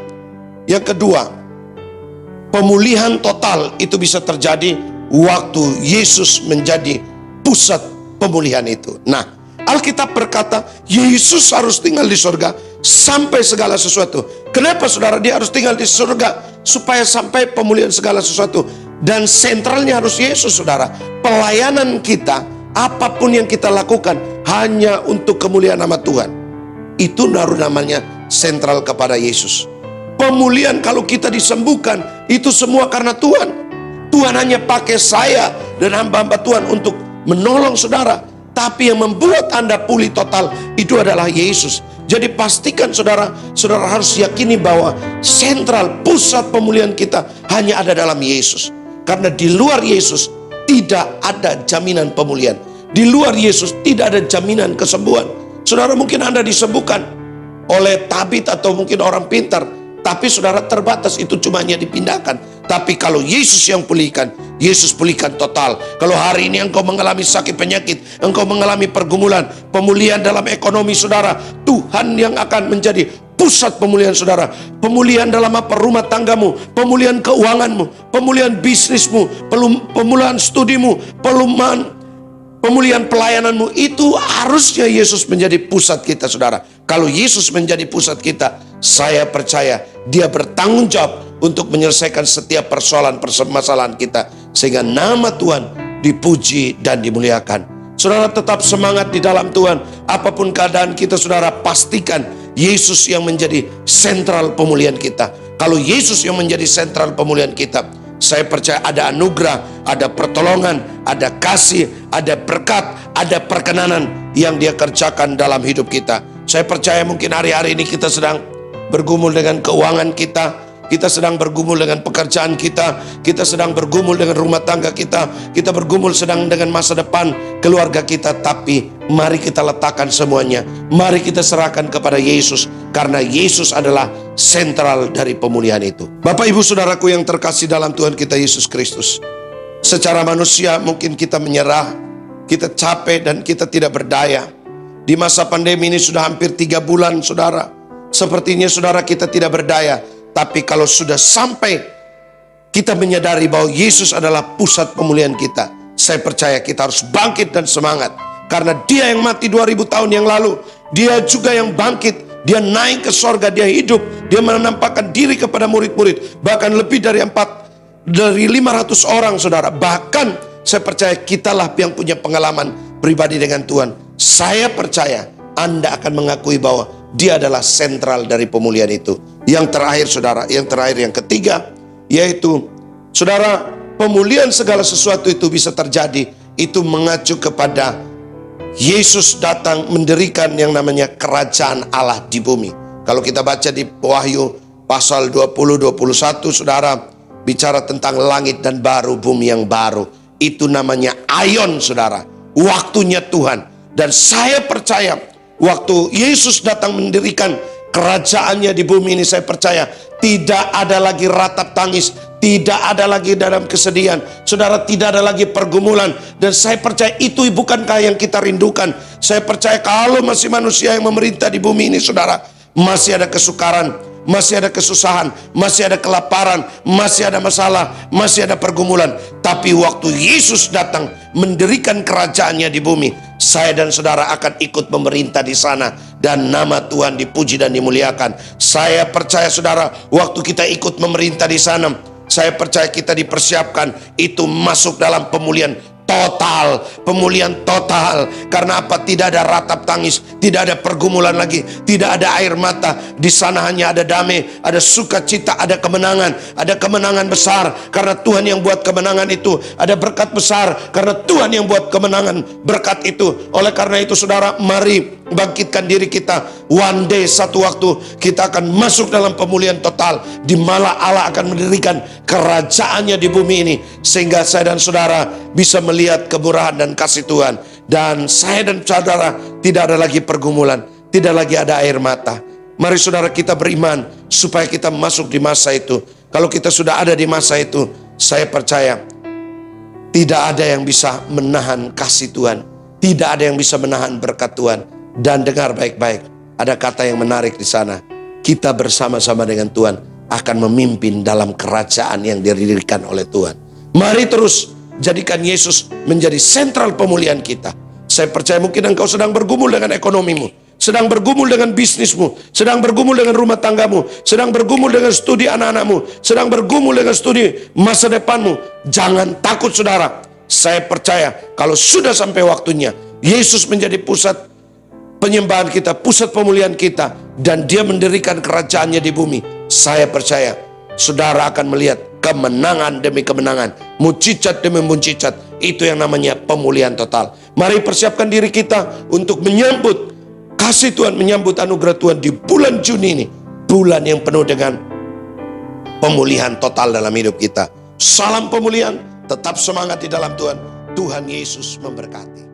yang kedua, pemulihan total itu bisa terjadi waktu Yesus menjadi pusat pemulihan itu. Nah, Alkitab berkata Yesus harus tinggal di surga sampai segala sesuatu. Kenapa saudara dia harus tinggal di surga? Supaya sampai pemulihan segala sesuatu. Dan sentralnya harus Yesus, saudara. Pelayanan kita, apapun yang kita lakukan, hanya untuk kemuliaan nama Tuhan. Itu namanya sentral kepada Yesus. Pemulihan kalau kita disembuhkan, itu semua karena Tuhan. Tuhan hanya pakai saya dan hamba-hamba Tuhan untuk menolong saudara. Tapi yang membuat Anda pulih total itu adalah Yesus. Jadi pastikan saudara harus yakini bahwa sentral pusat pemulihan kita hanya ada dalam Yesus. Karena di luar Yesus tidak ada jaminan pemulihan. Di luar Yesus tidak ada jaminan kesembuhan. Saudara, mungkin Anda disembuhkan oleh tabib atau mungkin orang pintar, tapi saudara terbatas, itu cuma hanya dipindahkan. Tapi kalau Yesus yang pulihkan, Yesus pulihkan total. Kalau hari ini engkau mengalami sakit penyakit, engkau mengalami pergumulan, pemulihan dalam ekonomi saudara, Tuhan yang akan menjadi pusat pemulihan saudara. Pemulihan dalam apa? Rumah tanggamu, pemulihan keuanganmu, pemulihan bisnismu, pemulihan studimu, pemulihan pelayananmu. Itu harusnya Yesus menjadi pusat kita saudara. Kalau Yesus menjadi pusat kita, saya percaya dia bertanggung jawab untuk menyelesaikan setiap permasalahan kita. Sehingga nama Tuhan dipuji dan dimuliakan. Saudara tetap semangat di dalam Tuhan. Apapun keadaan kita saudara, pastikan Yesus yang menjadi sentral pemulihan kita. Kalau Yesus yang menjadi sentral pemulihan kita, saya percaya ada anugerah, ada pertolongan, ada kasih, ada berkat, ada perkenanan yang dia kerjakan dalam hidup kita. Saya percaya mungkin hari-hari ini kita sedang bergumul dengan keuangan kita sedang bergumul dengan pekerjaan kita sedang bergumul dengan rumah tangga kita bergumul sedang dengan masa depan keluarga kita. Tapi mari kita letakkan semuanya, mari kita serahkan kepada Yesus, karena Yesus adalah sentral dari pemulihan itu. Bapak ibu saudaraku yang terkasih dalam Tuhan kita Yesus Kristus, secara manusia mungkin kita menyerah, kita capek dan kita tidak berdaya. Di masa pandemi ini sudah hampir 3 bulan saudara, sepertinya saudara kita tidak berdaya. Tapi kalau sudah sampai kita menyadari bahwa Yesus adalah pusat pemulihan kita, saya percaya kita harus bangkit dan semangat. Karena dia yang mati 2000 tahun yang lalu, dia juga yang bangkit, dia naik ke sorga, dia hidup, dia menampakkan diri kepada murid-murid. Bahkan lebih dari 500 orang saudara. Bahkan saya percaya kitalah yang punya pengalaman pribadi dengan Tuhan. Saya percaya Anda akan mengakui bahwa dia adalah sentral dari pemulihan itu. Yang terakhir saudara, yang ketiga, yaitu saudara, pemulihan segala sesuatu itu bisa terjadi, itu mengacu kepada Yesus datang mendirikan yang namanya kerajaan Allah di bumi. Kalau kita baca di Wahyu pasal 20-21 saudara, bicara tentang langit dan baru, bumi yang baru. Itu namanya aion saudara, waktunya Tuhan. Dan saya percaya waktu Yesus datang mendirikan kerajaannya di bumi ini, saya percaya tidak ada lagi ratap tangis, tidak ada lagi dalam kesedihan saudara, tidak ada lagi pergumulan. Dan saya percaya itu bukankah yang kita rindukan. Saya percaya kalau masih manusia yang memerintah di bumi ini saudara, masih ada kesukaran, masih ada kesusahan, masih ada kelaparan, masih ada masalah, masih ada pergumulan. Tapi waktu Yesus datang mendirikan kerajaannya di bumi, saya dan saudara akan ikut memerintah di sana, dan nama Tuhan dipuji dan dimuliakan. Saya percaya saudara, waktu kita ikut memerintah di sana, saya percaya kita dipersiapkan itu masuk dalam pemulihan total, pemulihan total. Karena apa? Tidak ada ratap tangis, tidak ada pergumulan lagi, tidak ada air mata. Di sana hanya ada damai, ada sukacita, ada kemenangan besar. Karena Tuhan yang buat kemenangan itu, ada berkat besar karena Tuhan yang buat kemenangan berkat itu. Oleh karena itu saudara, mari bangkitkan diri kita. One day, satu waktu kita akan masuk dalam pemulihan total, di mana Allah akan mendirikan kerajaannya di bumi ini, sehingga saya dan saudara bisa melihat kemurahan dan kasih Tuhan. Dan saya dan saudara tidak ada lagi pergumulan, tidak lagi ada air mata. Mari saudara kita beriman supaya kita masuk di masa itu. Kalau kita sudah ada di masa itu, saya percaya tidak ada yang bisa menahan kasih Tuhan, tidak ada yang bisa menahan berkat Tuhan. Dan dengar baik-baik, ada kata yang menarik di sana. Kita bersama-sama dengan Tuhan akan memimpin dalam kerajaan yang didirikan oleh Tuhan. Mari terus jadikan Yesus menjadi sentral pemulihan kita. Saya percaya mungkin engkau sedang bergumul dengan ekonomimu, sedang bergumul dengan bisnismu, sedang bergumul dengan rumah tanggamu, sedang bergumul dengan studi anak-anakmu, sedang bergumul dengan studi masa depanmu. Jangan takut saudara. Saya percaya kalau sudah sampai waktunya Yesus menjadi pusat penyembahan kita, pusat pemulihan kita, dan dia mendirikan kerajaannya di bumi. Saya percaya saudara akan melihat kemenangan demi kemenangan, mujizat demi mujizat. Itu yang namanya pemulihan total. Mari persiapkan diri kita untuk menyambut kasih Tuhan, menyambut anugerah Tuhan di bulan Juni ini, bulan yang penuh dengan pemulihan total dalam hidup kita. Salam pemulihan, tetap semangat di dalam Tuhan. Tuhan Yesus memberkati.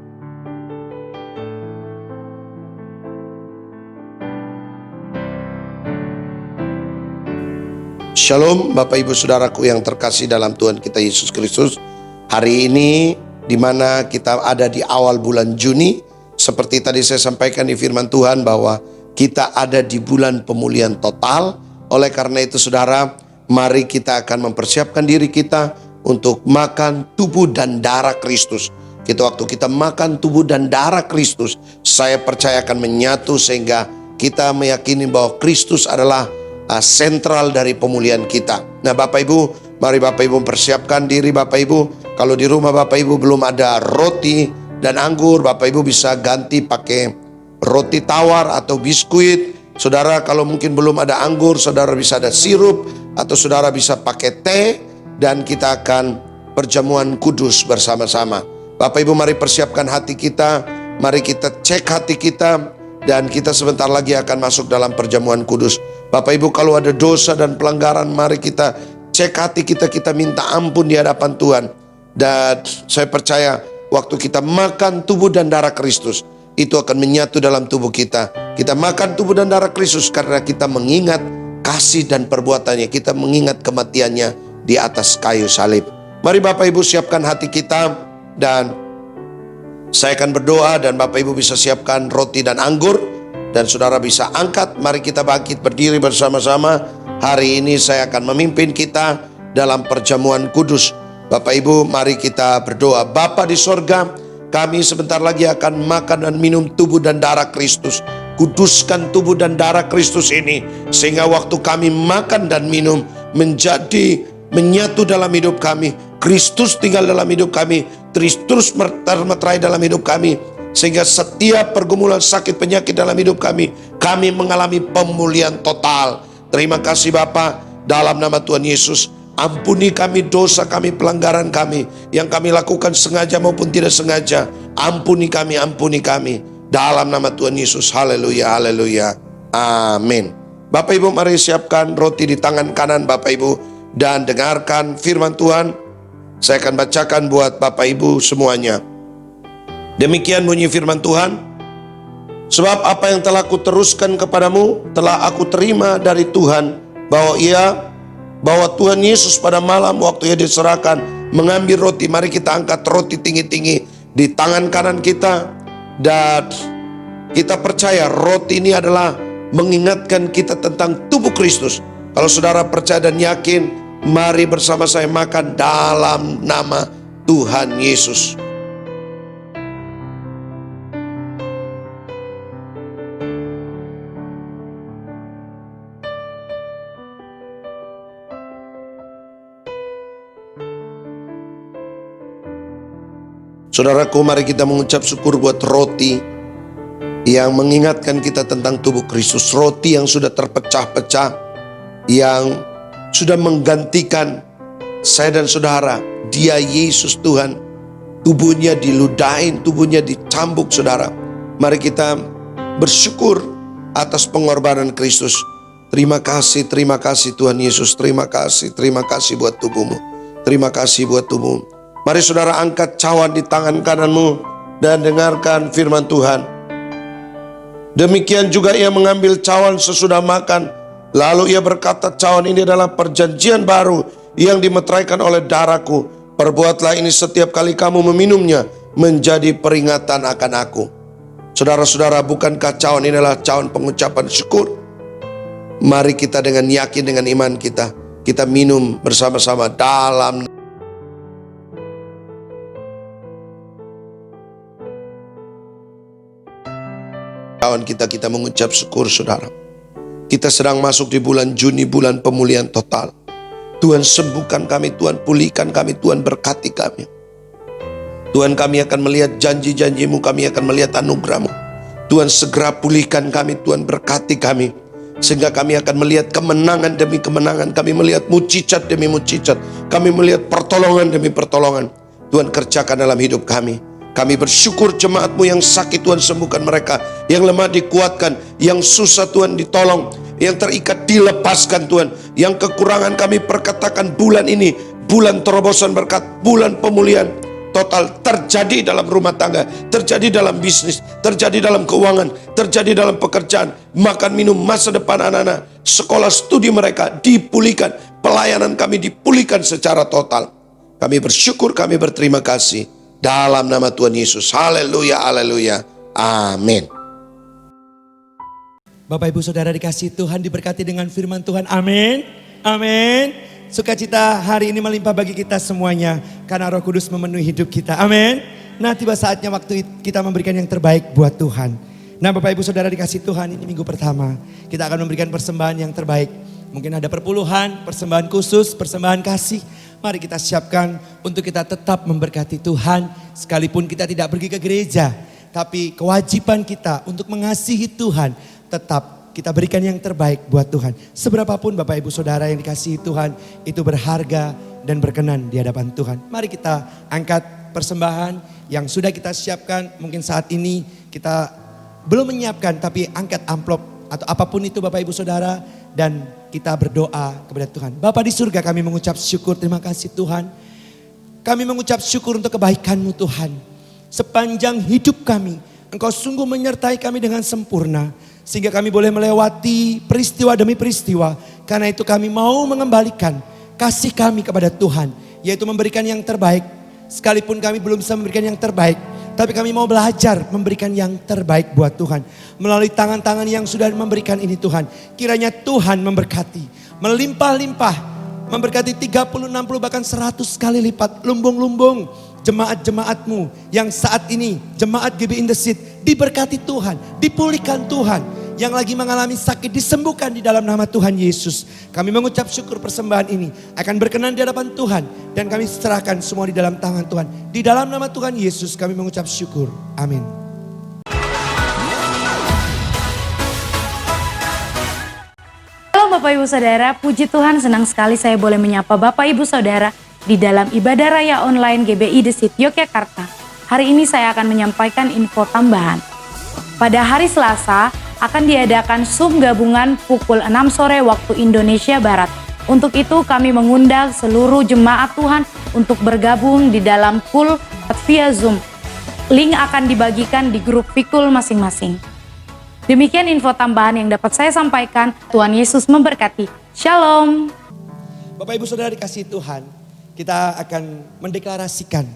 Shalom Bapak Ibu Saudaraku yang terkasih dalam Tuhan kita Yesus Kristus. Hari ini di mana kita ada di awal bulan Juni, seperti tadi saya sampaikan di firman Tuhan bahwa kita ada di bulan pemulihan total. Oleh karena itu saudara, mari kita akan mempersiapkan diri kita untuk makan tubuh dan darah Kristus. Waktu kita makan tubuh dan darah Kristus, saya percaya akan menyatu sehingga kita meyakini bahwa Kristus adalah sentral dari pemulihan kita. Nah Bapak Ibu, mari Bapak Ibu mempersiapkan diri Bapak Ibu. Kalau di rumah Bapak Ibu belum ada roti dan anggur, Bapak Ibu bisa ganti pakai roti tawar atau biskuit. Saudara kalau mungkin belum ada anggur, saudara bisa ada sirup, atau saudara bisa pakai teh. Dan kita akan perjamuan kudus bersama-sama. Bapak Ibu mari persiapkan hati kita, mari kita cek hati kita, dan kita sebentar lagi akan masuk dalam perjamuan kudus. Bapak Ibu kalau ada dosa dan pelanggaran, mari kita cek hati kita, kita minta ampun di hadapan Tuhan. Dan saya percaya waktu kita makan tubuh dan darah Kristus, itu akan menyatu dalam tubuh kita. Kita makan tubuh dan darah Kristus karena kita mengingat kasih dan perbuatannya, kita mengingat kematiannya di atas kayu salib. Mari Bapak Ibu siapkan hati kita, dan saya akan berdoa dan Bapak Ibu bisa siapkan roti dan anggur. Dan saudara bisa angkat, mari kita bangkit berdiri bersama-sama. Hari ini saya akan memimpin kita dalam perjamuan kudus. Bapak Ibu mari kita berdoa. Bapa di sorga, kami sebentar lagi akan makan dan minum tubuh dan darah Kristus. Kuduskan tubuh dan darah Kristus ini, sehingga waktu kami makan dan minum menjadi menyatu dalam hidup kami. Kristus tinggal dalam hidup kami, Kristus termeterai dalam hidup kami, sehingga setiap pergumulan sakit penyakit dalam hidup kami mengalami pemulihan total. Terima kasih Bapa, dalam nama Tuhan Yesus, ampuni kami dosa kami, pelanggaran kami yang kami lakukan sengaja maupun tidak sengaja. Ampuni kami, dalam nama Tuhan Yesus. Haleluya, haleluya, amin. Bapak Ibu mari siapkan roti di tangan kanan Bapak Ibu dan dengarkan firman Tuhan. Saya akan bacakan buat Bapak Ibu semuanya. Demikian bunyi firman Tuhan. Sebab apa yang telah aku teruskan kepadamu telah aku terima dari Tuhan, bahwa Tuhan Yesus pada malam waktu ia diserahkan mengambil roti. Mari kita angkat roti tinggi-tinggi di tangan kanan kita, dan kita percaya roti ini adalah mengingatkan kita tentang tubuh Kristus. Kalau saudara percaya dan yakin, mari bersama saya makan dalam nama Tuhan Yesus. Saudaraku, mari kita mengucap syukur buat roti yang mengingatkan kita tentang tubuh Kristus. Roti yang sudah terpecah-pecah, yang sudah menggantikan saya dan saudara. Dia Yesus Tuhan, tubuhnya diludahin, tubuhnya dicambuk saudara. Mari kita bersyukur atas pengorbanan Kristus. Terima kasih Tuhan Yesus. Terima kasih buat tubuhmu. Terima kasih buat tubuhmu. Mari saudara angkat cawan di tangan kananmu dan dengarkan firman Tuhan. Demikian juga ia mengambil cawan sesudah makan. Lalu ia berkata, cawan ini adalah perjanjian baru yang dimeteraikan oleh darahku. Perbuatlah ini setiap kali kamu meminumnya menjadi peringatan akan aku. Saudara-saudara, bukankah cawan ini adalah cawan pengucapan syukur? Mari kita dengan yakin, dengan iman kita minum bersama-sama dalam cawan kita mengucap syukur saudara. Kita sedang masuk di bulan Juni, bulan pemulihan total. Tuhan sembuhkan kami, Tuhan pulihkan kami, Tuhan berkati kami. Tuhan, kami akan melihat janji-janji-Mu, kami akan melihat anugerah-Mu. Tuhan segera pulihkan kami, Tuhan berkati kami. Sehingga kami akan melihat kemenangan demi kemenangan. Kami melihat mujizat demi mujizat. Kami melihat pertolongan demi pertolongan. Tuhan kerjakan dalam hidup kami. Kami bersyukur jemaat-Mu yang sakit, Tuhan sembuhkan mereka. Yang lemah dikuatkan, yang susah Tuhan ditolong, yang terikat dilepaskan Tuhan. Yang kekurangan kami perkatakan bulan ini, bulan terobosan berkat, bulan pemulihan total terjadi dalam rumah tangga, terjadi dalam bisnis, terjadi dalam keuangan, terjadi dalam pekerjaan, makan minum, masa depan anak-anak, sekolah studi mereka dipulihkan, pelayanan kami dipulihkan secara total. Kami bersyukur, kami berterima kasih dalam nama Tuhan Yesus. Haleluya, haleluya, amin. Bapak Ibu Saudara dikasihi Tuhan, diberkati dengan firman Tuhan. Amin. Amin. Sukacita hari ini melimpah bagi kita semuanya karena Roh Kudus memenuhi hidup kita. Amin. Nah, tiba saatnya waktu kita memberikan yang terbaik buat Tuhan. Nah, Bapak Ibu Saudara dikasihi Tuhan, ini minggu pertama kita akan memberikan persembahan yang terbaik. Mungkin ada perpuluhan, persembahan khusus, persembahan kasih. Mari kita siapkan untuk kita tetap memberkati Tuhan. Sekalipun kita tidak pergi ke gereja, tapi kewajiban kita untuk mengasihi Tuhan tetap kita berikan yang terbaik buat Tuhan. Seberapapun Bapak Ibu Saudara yang dikasihi Tuhan, itu berharga dan berkenan di hadapan Tuhan. Mari kita angkat persembahan yang sudah kita siapkan. Mungkin saat ini kita belum menyiapkan, tapi angkat amplop atau apapun itu Bapak Ibu Saudara, dan kita berdoa kepada Tuhan. Bapa di surga, kami mengucap syukur, terima kasih Tuhan. Kami mengucap syukur untuk kebaikan-Mu Tuhan. Sepanjang hidup kami, Engkau sungguh menyertai kami dengan sempurna. Sehingga kami boleh melewati peristiwa demi peristiwa. Karena itu kami mau mengembalikan kasih kami kepada Tuhan. Yaitu memberikan yang terbaik. Sekalipun kami belum bisa memberikan yang terbaik, tapi kami mau belajar memberikan yang terbaik buat Tuhan. Melalui tangan-tangan yang sudah memberikan ini Tuhan. Kiranya Tuhan memberkati, melimpah-limpah, memberkati 30, 60 bahkan 100 kali lipat. Lumbung-lumbung jemaat-jemaat-Mu yang saat ini jemaat GB in the Seed diberkati Tuhan, dipulihkan Tuhan. Yang lagi mengalami sakit disembuhkan di dalam nama Tuhan Yesus. Kami mengucap syukur persembahan ini akan berkenan di hadapan Tuhan. Dan kami serahkan semua di dalam tangan Tuhan. Di dalam nama Tuhan Yesus kami mengucap syukur. Amin. Halo Bapak Ibu Saudara, puji Tuhan, senang sekali saya boleh menyapa Bapak Ibu Saudara di dalam ibadah raya online GBI The Seed Yogyakarta. Hari ini saya akan menyampaikan info tambahan. Pada hari Selasa akan diadakan Zoom gabungan pukul 6 sore waktu Indonesia Barat. Untuk itu kami mengundang seluruh jemaat Tuhan untuk bergabung di dalam pool via Zoom. Link akan dibagikan di grup Pikul masing-masing. Demikian info tambahan yang dapat saya sampaikan. Tuhan Yesus memberkati. Shalom. Bapak Ibu Saudara dikasihi Tuhan, kita akan mendeklarasikan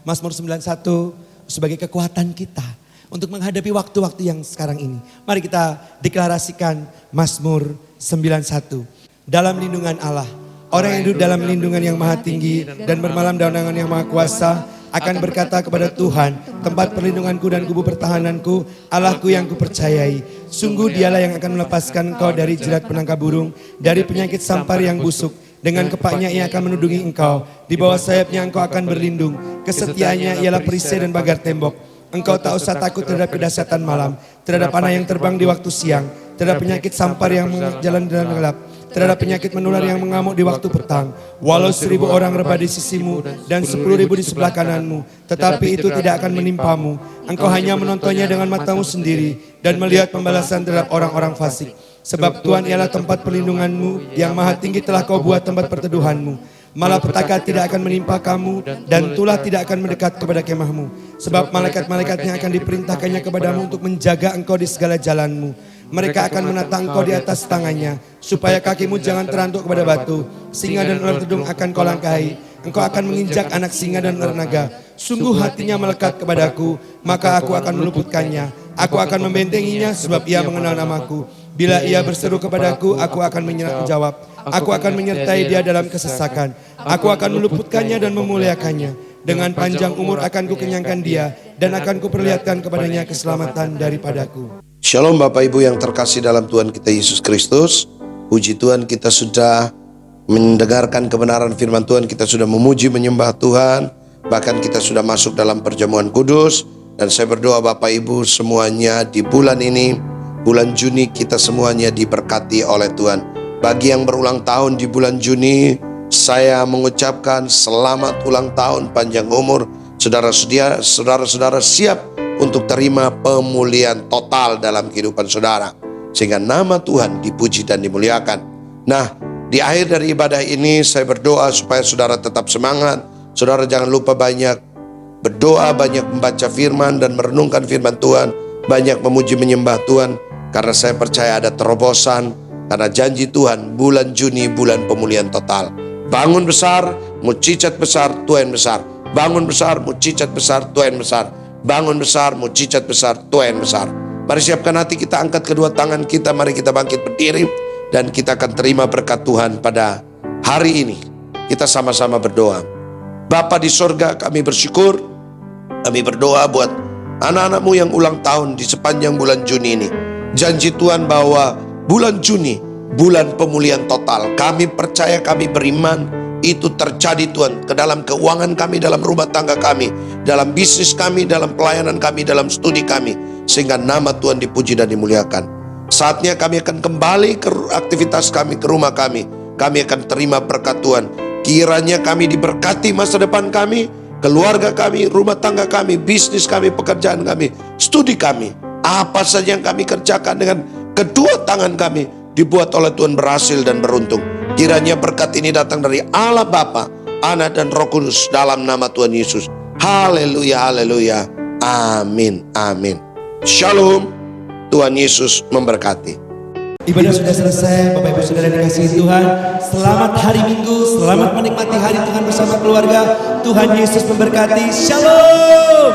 Mazmur 91 sebagai kekuatan kita untuk menghadapi waktu-waktu yang sekarang ini. Mari kita deklarasikan Mazmur 91. Dalam lindungan Allah, orang yang hidup dalam lindungan yang maha tinggi dan bermalam dalam naungan yang maha kuasa akan berkata kepada Tuhan, tempat perlindunganku dan kubu pertahananku, Allahku yang kupercayai. Sungguh Dialah yang akan melepaskan engkau dari jerat penangkap burung, dari penyakit sampar yang busuk, Dengan kepaknya ia akan menudungi engkau. Di bawah sayapnya engkau akan berlindung. Kesetiaannya ialah perisai dan pagar tembok. Engkau tak usah takut terhadap kedahsyatan malam, terhadap panah yang terbang di waktu siang, terhadap penyakit sampar yang jalan dalam gelap, terhadap penyakit menular yang mengamuk di waktu petang. Walau 1000 orang rebah di sisimu dan 10.000 di sebelah kananmu, tetapi itu tidak akan menimpamu. Engkau hanya menontonnya dengan matamu sendiri dan melihat pembalasan terhadap orang-orang fasik. Sebab Tuhan ialah tempat perlindunganmu, yang maha tinggi telah kau buat tempat perteduhanmu. Malapetaka tidak akan menimpa kamu dan tulah tidak akan mendekat kepada kemahmu. Sebab malaikat-malaikatnya akan diperintahkannya kepadamu untuk menjaga engkau di segala jalanmu. Mereka akan menata engkau di atas tangannya, supaya kakimu jangan terantuk kepada batu. Singa dan ular tedung akan kau langkahi. Engkau akan menginjak anak singa dan ular naga. Sungguh hatinya melekat kepadaku, maka aku akan meluputkannya. Aku akan membentenginya sebab ia mengenal namaku. Bila ia berseru kepadaku, aku akan menjawab. Aku akan menyertai dia dalam kesesakan. Aku akan meluputkannya dan memuliakannya. Dengan panjang umur akan kukenyangkan dia, dan akan kuperlihatkan kepadanya keselamatan daripadaku. Shalom Bapak Ibu yang terkasih dalam Tuhan kita Yesus Kristus. Puji Tuhan, kita sudah mendengarkan kebenaran firman Tuhan. Kita sudah memuji menyembah Tuhan. Bahkan kita sudah masuk dalam perjamuan kudus. Dan saya berdoa Bapak Ibu semuanya di bulan ini, bulan Juni, kita semuanya diberkati oleh Tuhan. Bagi yang berulang tahun di bulan Juni, saya mengucapkan selamat ulang tahun, panjang umur. Saudara-saudara siap untuk terima pemulihan total dalam kehidupan saudara, sehingga nama Tuhan dipuji dan dimuliakan. Nah, di akhir dari ibadah ini saya berdoa supaya saudara tetap semangat. Saudara jangan lupa banyak berdoa, banyak membaca firman dan merenungkan firman Tuhan, banyak memuji menyembah Tuhan, karena saya percaya ada terobosan. Karena janji Tuhan, bulan Juni bulan pemulihan total. Bangun besar, mukjizat besar, Tuhan besar. Bangun besar, mukjizat besar, Tuhan besar. Bangun besar, mukjizat besar, Tuhan besar. Mari siapkan hati kita, angkat kedua tangan kita, mari kita bangkit berdiri, dan kita akan terima berkat Tuhan pada hari ini. Kita sama-sama berdoa. Bapa di sorga, kami bersyukur, kami berdoa buat anak-anakmu yang ulang tahun di sepanjang bulan Juni ini. Janji Tuhan bahwa bulan Juni, bulan pemulihan total. Kami percaya, kami beriman, itu terjadi Tuhan, ke dalam keuangan kami, dalam rumah tangga kami, dalam bisnis kami, dalam pelayanan kami, dalam studi kami, sehingga nama Tuhan dipuji dan dimuliakan. Saatnya kami akan kembali ke aktivitas kami, ke rumah kami. Kami akan terima berkat Tuhan. Kiranya kami diberkati masa depan kami, keluarga kami, rumah tangga kami, bisnis kami, pekerjaan kami, studi kami. Apa saja yang kami kerjakan dengan kedua tangan kami, dibuat oleh Tuhan berhasil dan beruntung. Kiranya berkat ini datang dari Allah Bapa, Anak dan Roh Kudus dalam nama Tuhan Yesus. Haleluya, haleluya. Amin, amin. Shalom. Tuhan Yesus memberkati. Ibadah sudah selesai, Bapak Ibu Saudara yang dikasihi Tuhan. Selamat hari Minggu, selamat menikmati hari Tuhan bersama keluarga. Tuhan Yesus memberkati. Shalom.